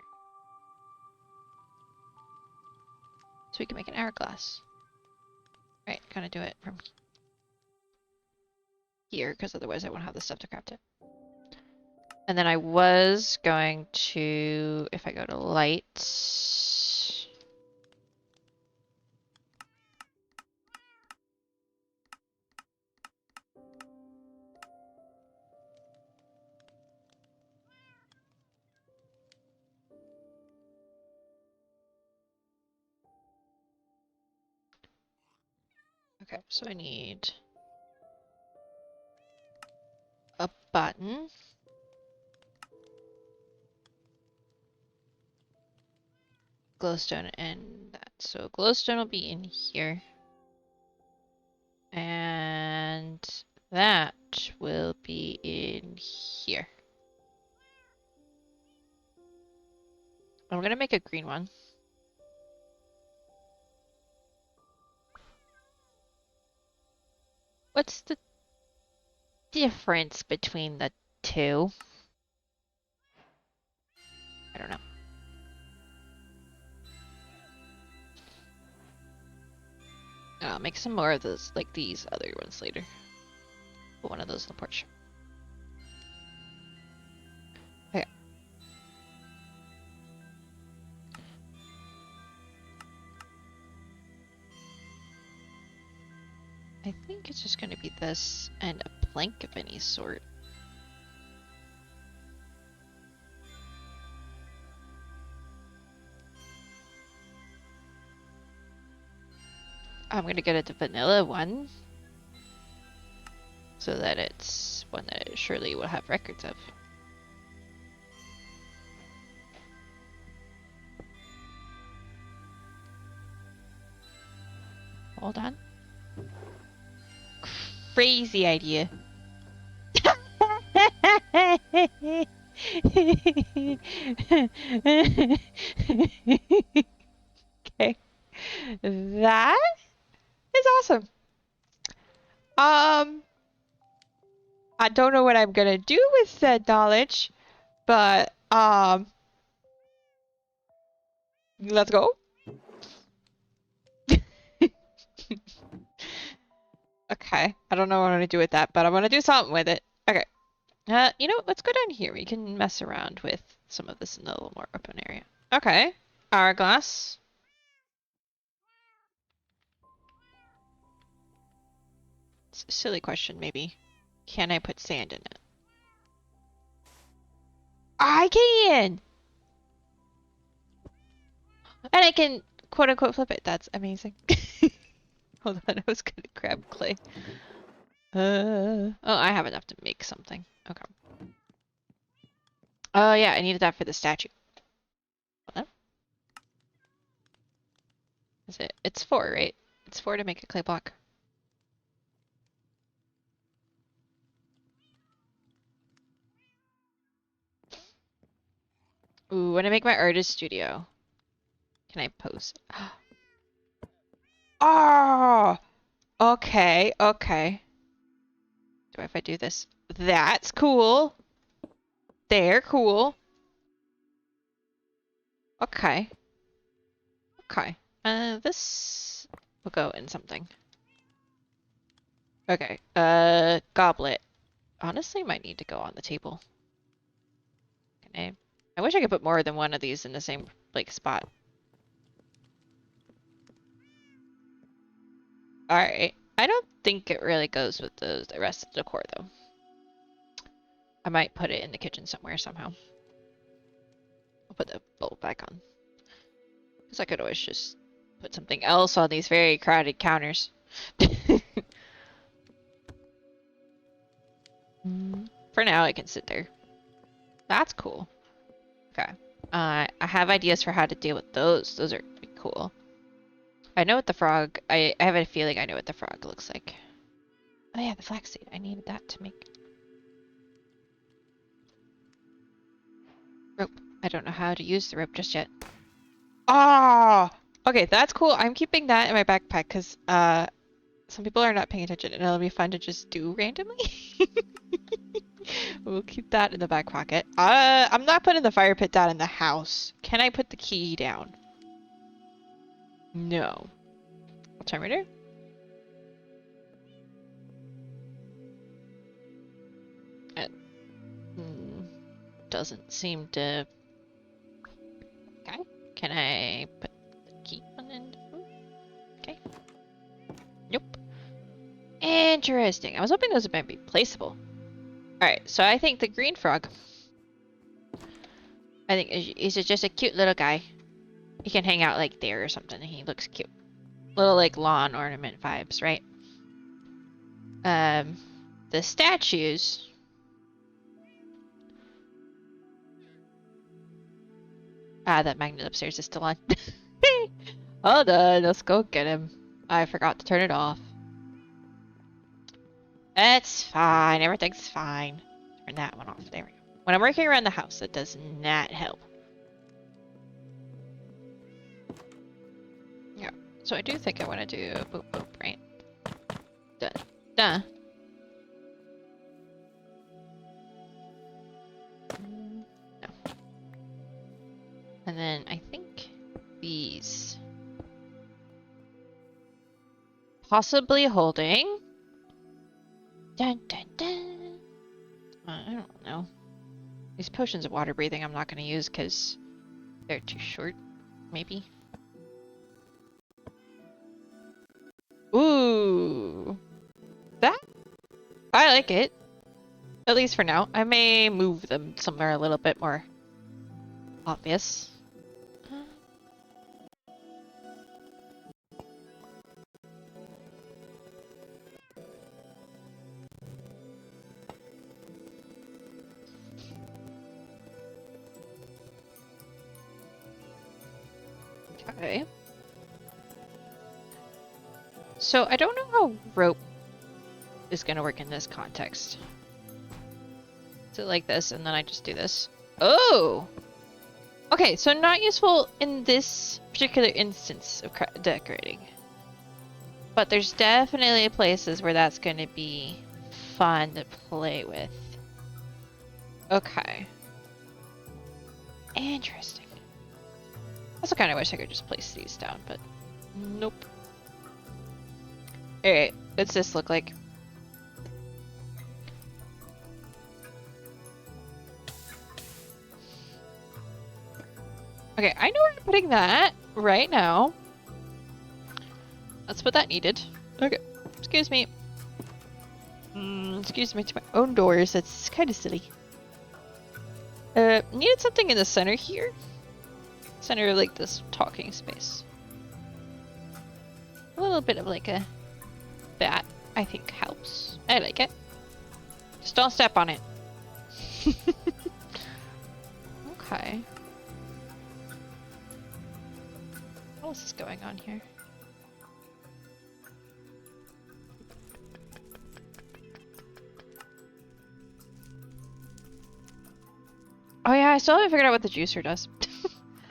Speaker 1: So we can make an hourglass. Right, gotta do it from here, because otherwise I won't have the stuff to craft it. And then I was going to, if I go to light, okay, so I need a button. Glowstone and that. So glowstone will be in here. And that will be in here. I'm gonna make a green one. What's the difference between the two? I don't know. I'll make some more of those, like these other ones later. Put one of those in the porch. Okay. I think it's just going to be this and a plank of any sort. I'm going to get a vanilla one so that it's one that it surely will have records of. Hold on. Crazy idea. Okay. That is awesome. I don't know what I'm gonna do with that knowledge, but let's go. Okay, I don't know what I'm gonna do with that, but I'm gonna do something with it. Okay. You know what? Let's go down here. We can mess around with some of this in a little more open area. Okay. Hourglass. It's a silly question, maybe. Can I put sand in it? I can! And I can quote unquote flip it. That's amazing. Hold on, I was gonna grab clay. Oh, I have enough to make something. Okay. Oh yeah, I needed that for the statue. Hold on. Is it? It's 4, right? It's 4 to make a clay block. Ooh, when I make my artist studio, can I post? Oh! Okay, okay. So if I do this, that's cool. They're cool. Okay. Okay. This will go in something. Okay. Goblet. Honestly, might need to go on the table. Can I wish I could put more than one of these in the same, like, spot. Alright. I don't think it really goes with the rest of the decor, though. I might put it in the kitchen somewhere somehow. We'll put the bolt back on. Because I could always just put something else on these very crowded counters. For now, I can sit there. That's cool. Okay. I have ideas for how to deal with those. Those are pretty cool. I know what the frog... I have a feeling I know what the frog looks like. Oh yeah, the flaxseed. I needed that to make... rope. I don't know how to use the rope just yet. Ah! Okay, that's cool. I'm keeping that in my backpack because some people are not paying attention and it'll be fun to just do randomly. We'll keep that in the back pocket. I'm not putting the fire pit down in the house. Can I put the key down? No. Altimeter? It doesn't seem to... Okay. Can I put the key on in? Okay. Nope. Interesting. I was hoping those might be placeable. Alright, so I think the green frog... I think he's just a cute little guy. He can hang out like there or something. He looks cute. Little like lawn ornament vibes, right? The statues... Ah, that magnet upstairs is still on. Hold on, let's go get him. I forgot to turn it off. It's fine, everything's fine. Turn that one off, there we go. When I'm working around the house, it does not help. Yeah, so I do think I want to do a boop boop, right? Duh. Duh. No. And then I think these. Possibly holding. Dun dun dun. I don't know. These potions of water breathing I'm not going to use because they're too short, maybe. Ooh. That? I like it. At least for now. I may move them somewhere a little bit more obvious. Okay. So I don't know how rope is going to work in this context. So like this, and then I just do this. Oh! Okay, so not useful in this particular instance of decorating. But there's definitely places where that's going to be fun to play with. Okay. Interesting. I also kind of wish I could just place these down, but nope. Alright, what's this look like? Okay, I know where I'm putting that right now. That's what that needed. Okay, excuse me. Excuse me to my own doors, that's kind of silly. Needed something in the center here. Center of like this talking space. A little bit of like a bat, I think helps. I like it. Just don't step on it. Okay. What else is going on here? Oh yeah, I still haven't figured out what the juicer does.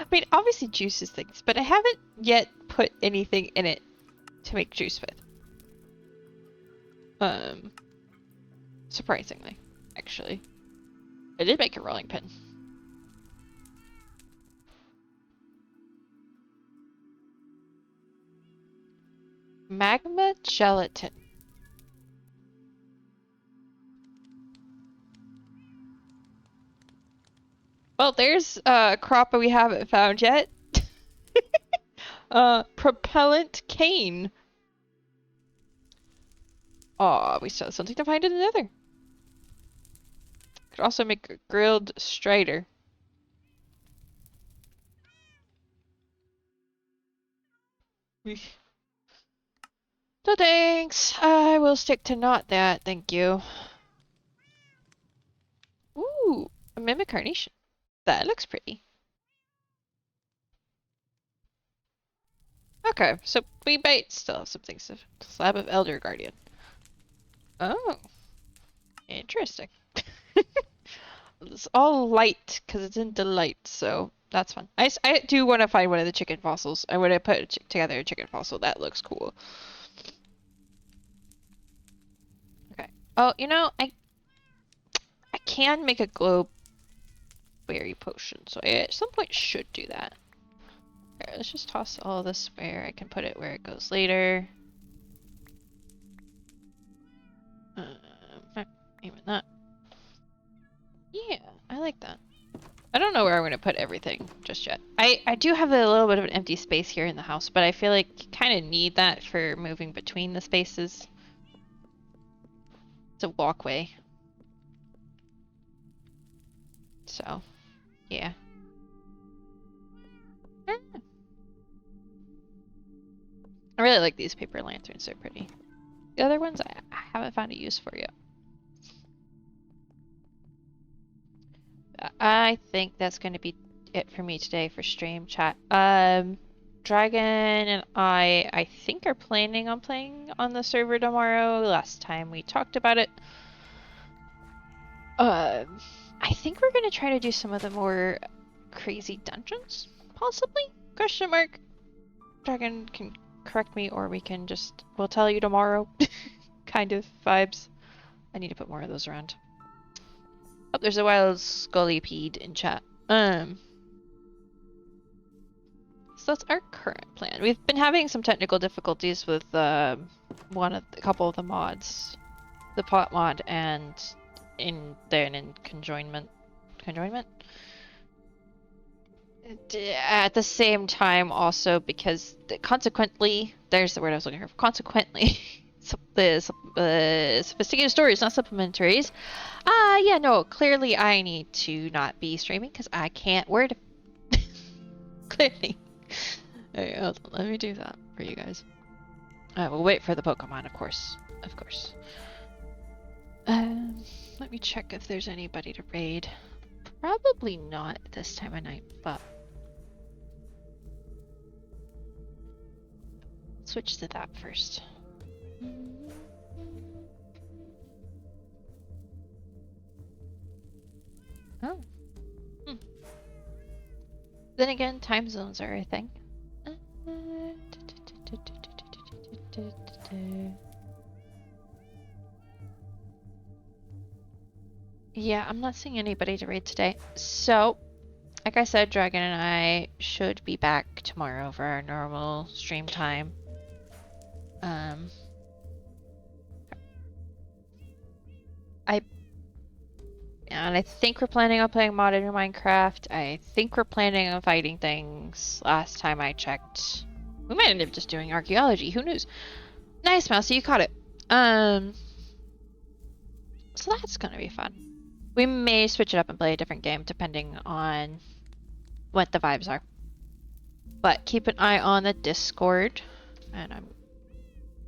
Speaker 1: I mean, obviously juices things, but I haven't yet put anything in it to make juice with. Surprisingly, actually. I did make a rolling pin. Magma gelatin. Well, there's a crop we haven't found yet. Propellant cane. Aw, we still have something to find in another. Could also make a grilled strider. So thanks. I will stick to not that, thank you. Ooh, a mimic carnation. That looks pretty. Okay, so we might still have some things. Slab of Elder Guardian. Oh, interesting. It's all light because it's in delight, so that's fun. I do want to find one of the chicken fossils. I want to put together a chicken fossil. That looks cool. Okay. Oh, you know, I can make a glow berry potion, so I at some point should do that. Okay, let's just toss all this where I can put it where it goes later. Not even that. Yeah, I like that. I don't know where I'm going to put everything just yet. I do have a little bit of an empty space here in the house, but I feel like you kind of need that for moving between the spaces. It's a walkway. So, yeah. I really like these paper lanterns, they're pretty. The other ones I haven't found a use for yet. I think that's going to be it for me today for stream chat. Dragon and I think are planning on playing on the server tomorrow. Last time we talked about it. I think we're gonna try to do some of the more crazy dungeons, possibly? Question mark. Dragon can correct me, or we'll tell you tomorrow. Kind of vibes. I need to put more of those around. Oh, there's a wild scullypede in chat. So that's our current plan. We've been having some technical difficulties with a couple of the mods, the pot mod and in conjoinment. At the same time, also because consequently, there's the word I was looking for. Consequently, the sophisticated stories, not supplementaries. Yeah, no. Clearly, I need to not be streaming because I can't word. Clearly. Hey, hold on, let me do that for you guys. We'll wait for the Pokemon, of course. Of course. Let me check if there's anybody to raid. Probably not this time of night, but switch to that first. Oh. Then again, time zones are a thing. Yeah, I'm not seeing anybody to raid today. So, like I said, Dragon and I should be back tomorrow for our normal stream time. I think we're planning on playing modded Minecraft. I think we're planning on fighting things. Last time I checked, we might end up just doing archaeology. Who knows? Nice, Mousy, you caught it. So that's gonna be fun. We may switch it up and play a different game depending on what the vibes are. But keep an eye on the Discord. And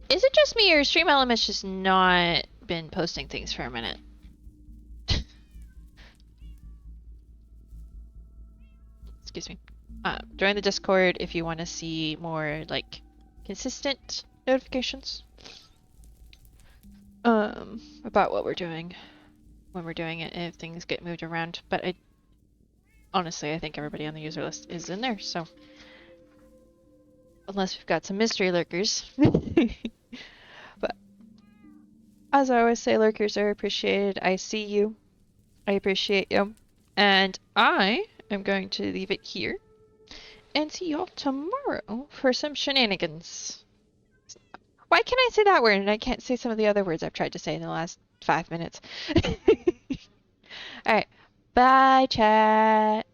Speaker 1: is it just me or Stream Elements just not been posting things for a minute? Excuse me. Join the Discord if you want to see more like consistent notifications about what we're doing when we're doing it, if things get moved around. But honestly, I think everybody on the user list is in there, so unless we've got some mystery lurkers. But as I always say, lurkers are appreciated. I see you. I appreciate you. And I am going to leave it here and see y'all tomorrow for some shenanigans. Why can I say that word and I can't say some of the other words I've tried to say in the last 5 minutes? Alright. Bye, chat.